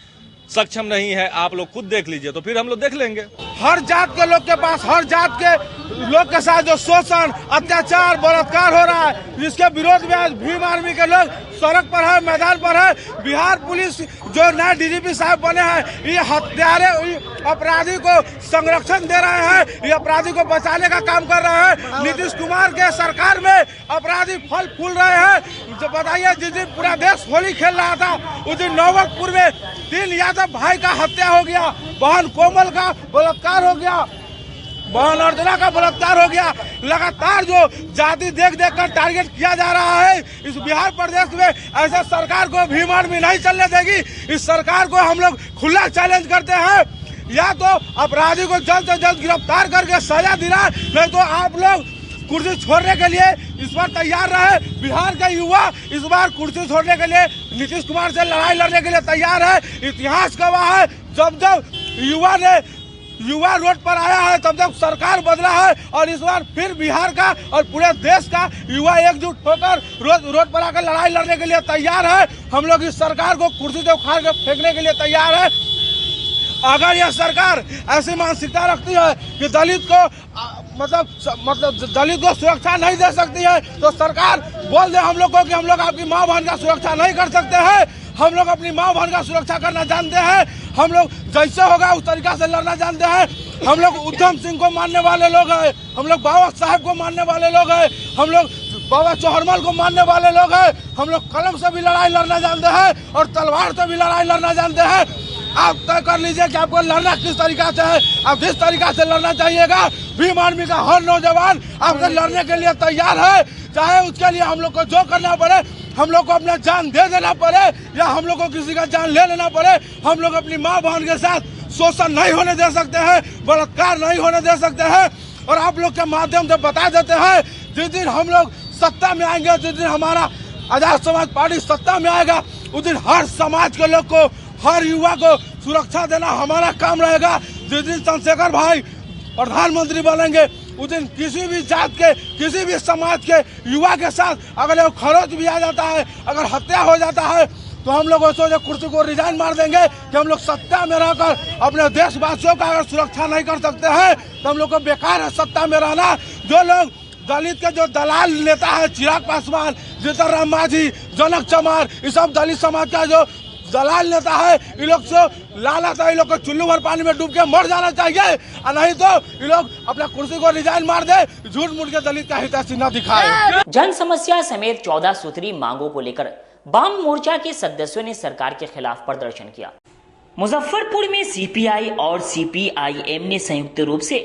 सक्षम नहीं है। आप लोग खुद देख लीजिए, तो फिर हम लोग देख लेंगे।
हर जात के लोग के पास, हर जात के लोग के साथ जो शोषण, अत्याचार, बलात्कार हो रहा है, जिसके विरोध में आज भीम आर्मी के लोग सड़क पर है, मैदान पर है। बिहार पुलिस जो नए डीजीपी साहब बने हैं, ये हत्यारे अपराधी को संरक्षण दे रहे हैं, ये अपराधी को बचाने का काम कर रहे हैं। नीतीश कुमार के सरकार में अपराधी फल फूल रहे हैं। जो बताइए, जिस दिन पूरा देश होली खेल रहा था, उस दिन नौबतपुर में 3 यादव भाई का हत्या हो गया, बहन कोमल का बलात्कार हो गया, बहन अर्चना का बलात्कार हो गया। लगातार जो जाति देख देख कर टारगेट किया जा रहा है इस बिहार प्रदेश में, ऐसे सरकार को भीम आर्मी नहीं चलने देगी। इस सरकार को हम लोग खुला चैलेंज करते हैं, या तो अपराधी को जल्द से जल्द गिरफ्तार करके सजा दिलाए, नहीं तो आप लोग कुर्सी छोड़ने के लिए इस बार तैयार रहे। बिहार का युवा इस बार कुर्सी छोड़ने के लिए, नीतीश कुमार से लड़ाई लड़ने के लिए तैयार है। इतिहास गवाह है, जब जब युवा रोड पर आया है तब तक सरकार बदला है, और इस बार फिर बिहार का और पूरे देश का युवा एकजुट होकर रोड पर आकर लड़ाई लड़ने के लिए तैयार है। हम लोग इस सरकार को कुर्सी से उखाड़ कर फेंकने के लिए तैयार है। अगर यह सरकार ऐसी मानसिकता रखती है कि दलित को मतलब दलित को सुरक्षा नहीं दे सकती है, तो सरकार बोल दे हम लोग को कि हम लोग आपकी माँ बहन का सुरक्षा नहीं कर सकते हैं। हम लोग अपनी माँ बहन का सुरक्षा करना जानते हैं। हम लोग जैसे होगा उस तरीका से लड़ना जानते हैं। हम लोग उधम सिंह को मानने वाले लोग हैं, हम लोग बाबा साहब को मानने वाले लोग हैं, हम लोग बाबा चौहरमल को मानने वाले लोग हैं। हम लोग कलम से भी लड़ाई लड़ना जानते हैं और तलवार से भी लड़ाई लड़ना जानते हैं। आप तय कर लीजिए कि आपको लड़ना किस तरीका से है। आप जिस तरीका से लड़ना चाहिएगा, भीम आर्मी का हर नौजवान आपसे लड़ने के लिए तैयार है। चाहे उसके लिए हम लोग को जो करना पड़े, हम लोग को अपना जान दे देना पड़े या हम लोग को किसी का जान ले लेना पड़े, हम लोग अपनी माँ बहन के साथ शोषण नहीं होने दे सकते हैं, बलात्कार नहीं होने दे सकते हैं। और आप लोग के माध्यम से बता देते हैं, जिस दिन हम लोग सत्ता में आएंगे, जिस दिन हमारा आजाद समाज पार्टी सत्ता में आएगा, उस दिन हर समाज के लोग को, हर युवा को सुरक्षा देना हमारा काम रहेगा। जिस दिन चंद्रशेखर भाई प्रधानमंत्री बनेंगे, उस दिन किसी भी जात के, किसी भी समाज के युवा के साथ अगर खरोच भी आ जाता है, अगर हत्या हो जाता है,
तो हम लोग सोचे कुर्सी को रिजाइन मार देंगे कि हम लोग सत्ता में रहकर अपने देशवासियों का अगर सुरक्षा नहीं कर सकते हैं तो हम लोग को बेकार है सत्ता में रहना। जो लोग दलित के जो दलाल नेता है चिराग पासवान, जीतन राम मांझी, जनक चमार, ये सब दलित समाज का जो दलाल नेता है, इन लोग से लालच है, इन लोग को चुल्लू भर पानी में डूब के मर जाना चाहिए और नहीं तो ये लोग अपना कुर्सी को रिजाइन मार दे, झूठ मूठ के दलित का हितैषी न दिखाए।
जन समस्या समेत 14 सूत्री मांगों को लेकर वाम मोर्चा के सदस्यों ने सरकार के खिलाफ प्रदर्शन किया। मुजफ्फरपुर में सीपीआई और सीपीआईएम ने संयुक्त रूप से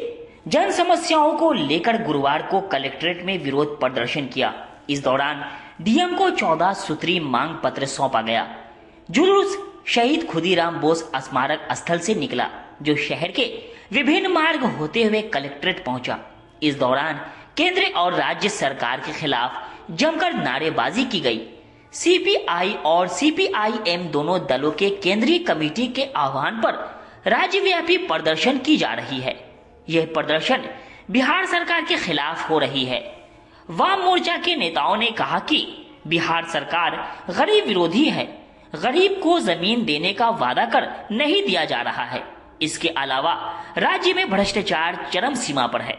जन समस्याओं को लेकर गुरुवार को कलेक्ट्रेट में विरोध प्रदर्शन किया। इस दौरान डीएम को 14 सूत्री मांग पत्र सौंपा गया। जुलूस शहीद खुदीराम बोस स्मारक स्थल से निकला, जो शहर के विभिन्न मार्ग होते हुए कलेक्ट्रेट पहुंचा। इस दौरान केंद्र और राज्य सरकार के खिलाफ जमकर नारेबाजी की गई। सीपीआई और सीपीआईएम दोनों दलों के केंद्रीय कमेटी के आह्वान पर राज्यव्यापी प्रदर्शन की जा रही है। यह प्रदर्शन बिहार सरकार के खिलाफ हो रही है। वाम मोर्चा के नेताओं ने कहा कि बिहार सरकार गरीब विरोधी है, गरीब को जमीन देने का वादा कर नहीं दिया जा रहा है। इसके अलावा राज्य में भ्रष्टाचार चरम सीमा पर है।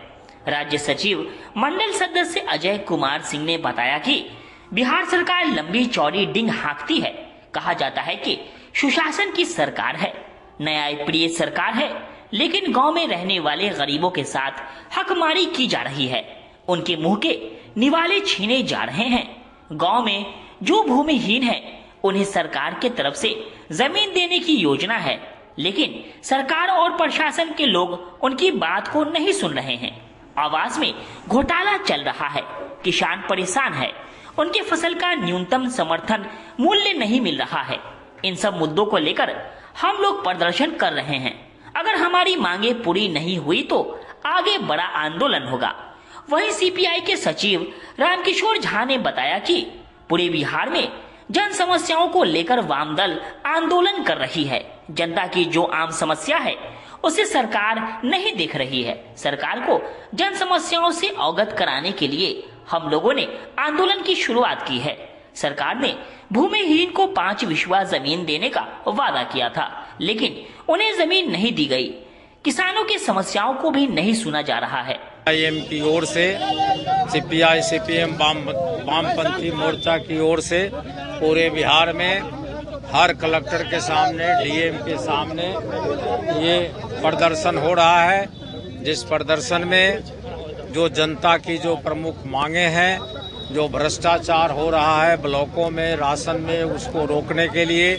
राज्य सचिव मंडल सदस्य अजय कुमार सिंह ने बताया कि बिहार सरकार लंबी चौड़ी डिंग हाँकती है। कहा जाता है कि सुशासन की सरकार है, न्यायप्रिय सरकार है, लेकिन गांव में रहने वाले गरीबों के साथ हकमारी की जा रही है। उनके मुंह के निवाले छीने जा रहे हैं। गांव में जो भूमिहीन है उन्हें सरकार के तरफ से जमीन देने की योजना है, लेकिन सरकार और प्रशासन के लोग उनकी बात को नहीं सुन रहे हैं। आवास में घोटाला चल रहा है, किसान परेशान है, उनके फसल का न्यूनतम समर्थन मूल्य नहीं मिल रहा है। इन सब मुद्दों को लेकर हम लोग प्रदर्शन कर रहे हैं। अगर हमारी मांगे पूरी नहीं हुई तो आगे बड़ा आंदोलन होगा। वहीं सीपीआई के सचिव रामकिशोर झा ने बताया कि पूरे बिहार में जन समस्याओं को लेकर वाम दल आंदोलन कर रही है। जनता की जो आम समस्या है उसे सरकार नहीं देख रही है। सरकार को जन समस्याओं से अवगत कराने के लिए हम लोगों ने आंदोलन की शुरुआत की है। सरकार ने भूमिहीन को 5 विश्वा जमीन देने का वादा किया था, लेकिन उन्हें जमीन नहीं दी गई। किसानों की समस्याओं को भी नहीं सुना जा रहा है।
आईएम की ओर से, सीपीआई सीपीएम वामपंथी मोर्चा की ओर से पूरे बिहार में हर कलेक्टर के सामने, डीएम के सामने ये प्रदर्शन हो रहा है। जिस प्रदर्शन में जो जनता की जो प्रमुख मांगे हैं, जो भ्रष्टाचार हो रहा है ब्लॉकों में, राशन में, उसको रोकने के लिए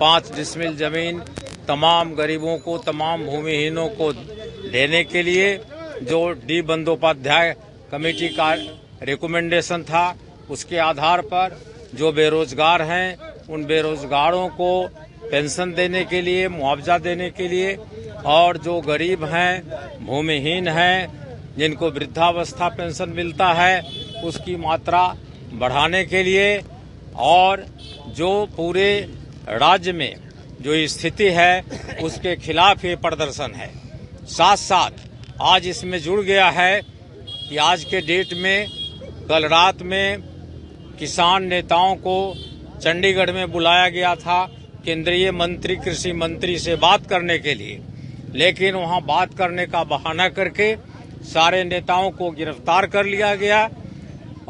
5 डिसमिल जमीन तमाम गरीबों को, तमाम भूमिहीनों को देने के लिए जो डी बंदोपाध्याय कमेटी का रिकमेंडेशन था, उसके आधार पर जो बेरोजगार हैं उन बेरोजगारों को पेंशन देने के लिए, मुआवजा देने के लिए, और जो गरीब हैं, भूमिहीन हैं, जिनको वृद्धावस्था पेंशन मिलता है उसकी मात्रा बढ़ाने के लिए, और जो पूरे राज्य में जो स्थिति है उसके खिलाफ ये प्रदर्शन है। साथ साथ आज इसमें जुड़ गया है कि आज के डेट में कल रात में किसान नेताओं को चंडीगढ़ में बुलाया गया था केंद्रीय मंत्री, कृषि मंत्री से बात करने के लिए, लेकिन वहां बात करने का बहाना करके सारे नेताओं को गिरफ्तार कर लिया गया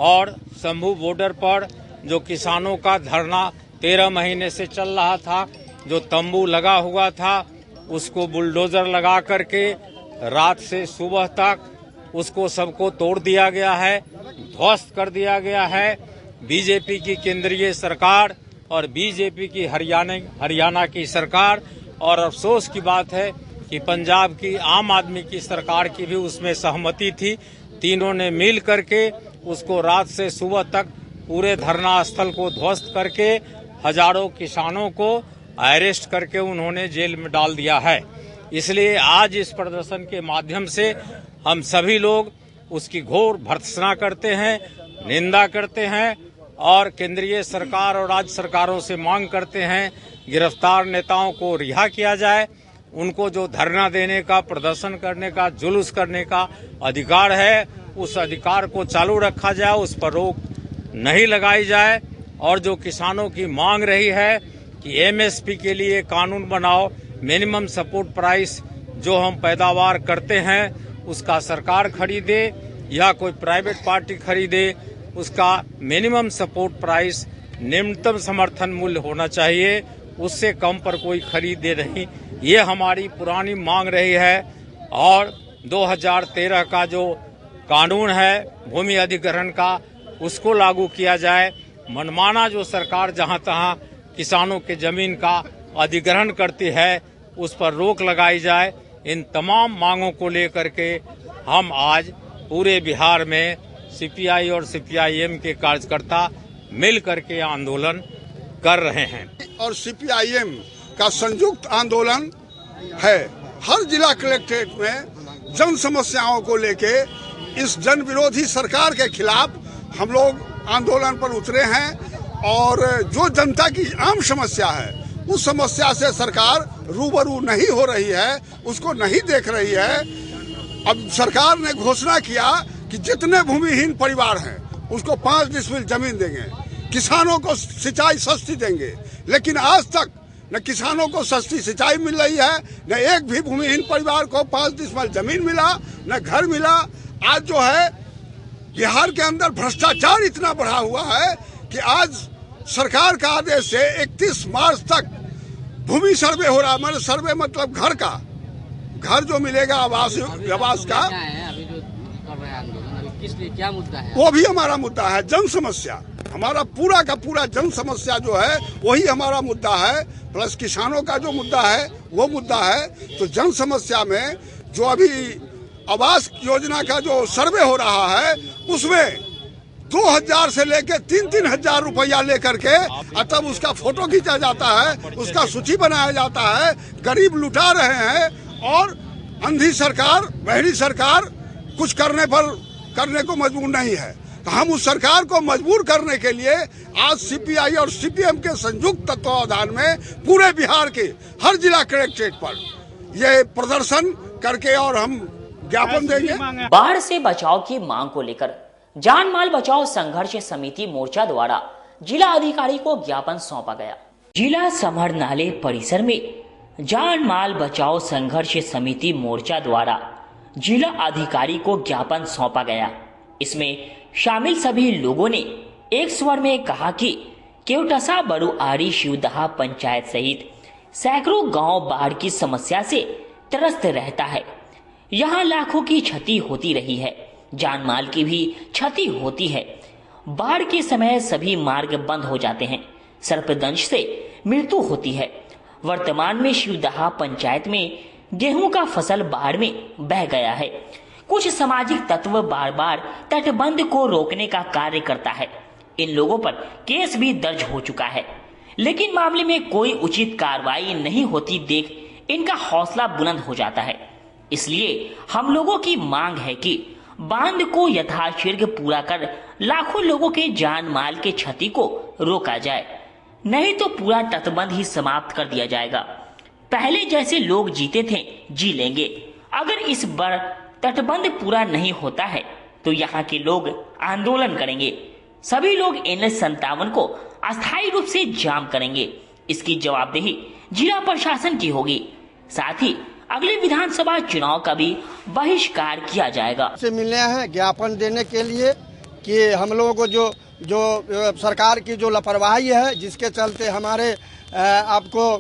और शंभू बॉर्डर पर जो किसानों का धरना 13 महीने से चल रहा था, जो तंबू लगा हुआ था, उसको बुलडोजर लगा करके रात से सुबह तक उसको सबको तोड़ दिया गया है, ध्वस्त कर दिया गया है। बीजेपी की केंद्रीय सरकार और बीजेपी की हरियाणा की सरकार, और अफसोस की बात है कि पंजाब की आम आदमी की सरकार की भी उसमें सहमति थी। तीनों ने मिल करके उसको रात से सुबह तक पूरे धरना स्थल को ध्वस्त करके हजारों किसानों को अरेस्ट करके उन्होंने जेल में डाल दिया है। इसलिए आज इस प्रदर्शन के माध्यम से हम सभी लोग उसकी घोर भर्त्सना करते हैं, निंदा करते हैं और केंद्रीय सरकार और राज्य सरकारों से मांग करते हैं गिरफ्तार नेताओं को रिहा किया जाए। उनको जो धरना देने का, प्रदर्शन करने का, जुलूस करने का अधिकार है, उस अधिकार को चालू रखा जाए, उस पर रोक नहीं लगाई जाए और जो किसानों की मांग रही है कि एमएसपी के लिए कानून बनाओ, मिनिमम सपोर्ट प्राइस जो हम पैदावार करते हैं उसका सरकार खरीदे या कोई प्राइवेट पार्टी खरीदे, उसका मिनिमम सपोर्ट प्राइस न्यूनतम समर्थन मूल्य होना चाहिए, उससे कम पर कोई खरीदे नहीं। ये हमारी पुरानी मांग रही है। और 2013 का जो कानून है भूमि अधिग्रहण का, उसको लागू किया जाए। मनमाना जो सरकार जहां तहां किसानों के जमीन का अधिग्रहण करती है उस पर रोक लगाई जाए। इन तमाम मांगों को लेकर के हम आज पूरे बिहार में सीपीआई और सीपीआईएम के कार्यकर्ता मिल करके आंदोलन कर रहे हैं
और सीपीआईएम का संयुक्त आंदोलन है। हर जिला कलेक्ट्रेट में जन समस्याओं को लेके इस जन विरोधी सरकार के खिलाफ हम लोग आंदोलन पर उतरे हैं और जो जनता की आम समस्या है उस समस्या से सरकार रूबरू नहीं हो रही है, उसको नहीं देख रही है। अब सरकार ने घोषणा किया कि जितने भूमिहीन परिवार हैं उसको 5 डिसमिल जमीन देंगे, किसानों को सिंचाई सस्ती देंगे, लेकिन आज तक न किसानों को सस्ती सिंचाई मिल रही है, न एक भी भूमिहीन परिवार को 5 डिसमिल जमीन मिला, न घर मिला। आज जो है बिहार के अंदर भ्रष्टाचार इतना बढ़ा हुआ है कि आज सरकार का आदेश से 31 मार्च तक भूमि सर्वे हो रहा है। मतलब सर्वे मतलब घर का, घर जो मिलेगा आवास का,
अभी जो कर रहे हैं आंदोलन, अभी किस लिए क्या मुद्दा है?
वो भी हमारा मुद्दा है। जन समस्या, हमारा पूरा का पूरा जन समस्या जो है वही हमारा मुद्दा है, प्लस किसानों का जो मुद्दा है वो मुद्दा है। तो जन समस्या में जो अभी आवास योजना का जो सर्वे हो रहा है उसमें 2000 से लेके 3-3 हजार रुपया लेकर के तब उसका फोटो खींचा जाता है, उसका सूची बनाया जाता है। गरीब लुटा रहे हैं और अंधी सरकार, बहरी सरकार कुछ करने को मजबूर नहीं है। तो हम उस सरकार को मजबूर करने के लिए आज सीपीआई और सीपीएम के संयुक्त तत्वावधान में पूरे बिहार के हर जिला कलेक्ट्रेट पर ये प्रदर्शन करके और हम ज्ञापन देंगे।
बाढ़ से बचाव की मांग को लेकर जान माल बचाओ संघर्ष समिति मोर्चा द्वारा जिला अधिकारी को ज्ञापन सौंपा गया। जिला समाहरणालय परिसर में जान माल बचाओ संघर्ष समिति मोर्चा द्वारा जिला अधिकारी को ज्ञापन सौंपा गया। इसमें शामिल सभी लोगों ने एक स्वर में कहा कि केवटसा, बड़ुआरी, शिवदहा पंचायत सहित सैकड़ों गांव बाढ़ की समस्या से त्रस्त रहता है। यहाँ लाखों की क्षति होती रही है, जान माल की भी क्षति होती है। बाढ़ के समय सभी मार्ग बंद हो जाते हैं, सर्पदंश से मृत्यु होती है। वर्तमान में शिवदहा पंचायत में गेहूं का फसल बाढ़ में बह गया है। कुछ सामाजिक तत्व बार बार तटबंध को रोकने का कार्य करता है। इन लोगों पर केस भी दर्ज हो चुका है, लेकिन मामले में कोई उचित कार्रवाई नहीं होती देख इनका हौसला बुलंद हो जाता है। इसलिए हम लोगों की मांग है कि बांध को यथाशीघ्र पूरा कर लाखों लोगों के जान माल के क्षति को रोका जाए, नहीं तो पूरा तटबंध ही समाप्त कर दिया जाएगा। पहले जैसे लोग जीते थे जी लेंगे। अगर इस बार तटबंध पूरा नहीं होता है तो यहाँ के लोग आंदोलन करेंगे। सभी लोग NH57 को अस्थायी रूप से जाम करेंगे। इसकी जवाबदेही जिला प्रशासन की होगी। साथ ही अगले विधानसभा चुनाव का भी बहिष्कार किया जाएगा।
से मिलने हैं ज्ञापन देने के लिए कि हम लोगों को जो सरकार की जो लापरवाही है, जिसके चलते हमारे आपको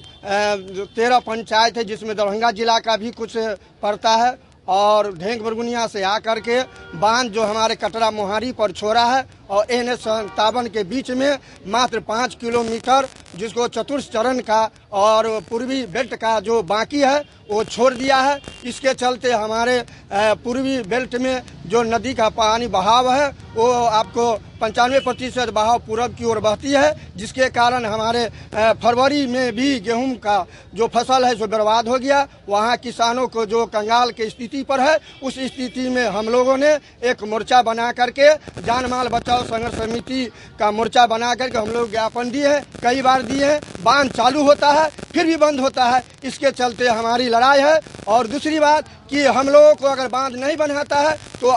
13 पंचायत है, जिसमें दरभंगा जिला का भी कुछ पड़ता है, और ढेंग बरगुनिया से आकर के बांध जो हमारे कटरा मोहारी पर छोड़ा है और NH57 के बीच में मात्र 5 किलोमीटर जिसको चतुर्थ चरण का और पूर्वी बेल्ट का जो बाकी है वो छोड़ दिया है। इसके चलते हमारे पूर्वी बेल्ट में जो नदी का पानी बहाव है वो आपको 95% बहाव पूरब की ओर बहती है, जिसके कारण हमारे फरवरी में भी गेहूं का जो फसल है सो बर्बाद हो गया। वहाँ किसानों को जो कंगाल की स्थिति पर है, उस स्थिति में हम लोगों ने एक मोर्चा बना करके जान माल बचाओ संघर्ष समिति का मोर्चा बना करके हम लोग ज्ञापन दिए हैं, कई बार दिए हैं। बांध चालू होता है फिर भी बंद होता है। इसके चलते हमारी लड़ाई है। और दूसरी बात कि हम लोगों को अगर बांध नहीं बनाता है तो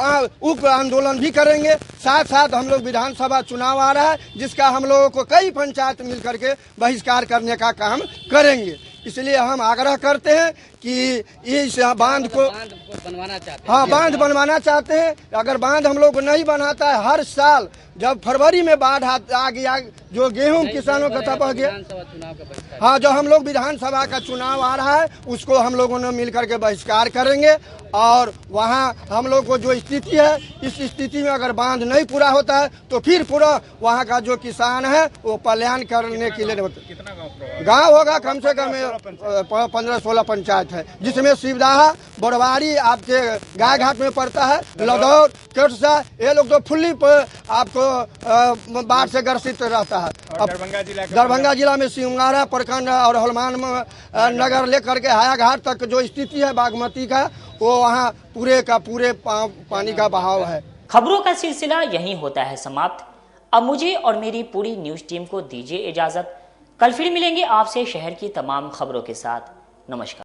उप आंदोलन भी करेंगे। साथ साथ हम लोग विधानसभा चुनाव आ रहा है, जिसका हम लोगों को कई पंचायत मिल करके बहिष्कार करने का काम करेंगे। इसलिए हम आग्रह करते हैं कि इस बांध को
बनवाना चाहते हैं।
हाँ, बांध बनवाना चाहते हैं। अगर बांध हम लोग नहीं बनाता है, हर साल जब फरवरी में बाढ़ आ गया, जो गेहूं किसानों का तबाह गया, हाँ, जो हम लोग विधानसभा का चुनाव आ रहा है उसको हम लोगों ने मिलकर के बहिष्कार करेंगे। और वहाँ हम लोग को जो स्थिति है, इस स्थिति में अगर बांध नहीं पूरा होता है तो फिर पूरा वहाँ का जो किसान है वो पलायन करने के लिए गांव होगा। कम से कम 15-16 पंचायत है, जिसमें शिवदाहा, बड़वाड़ी आपके गाय घाट में पड़ता है, लदौर, केटसा, ये लोग तो फुल्ली आपको बाढ़ से ग्रसित रहता है। दरभंगा जिला में सिंगारा प्रखंड और हनुमान नगर लेकर के हाया घाट तक जो स्थिति है बागमती का, वो वहाँ पूरे का पूरे पानी का बहाव है।
खबरों का सिलसिला यहीं होता है समाप्त। अब मुझे और मेरी पूरी न्यूज टीम को दीजिए इजाजत। कल फिर मिलेंगे आपसे शहर की तमाम खबरों के साथ। नमस्कार।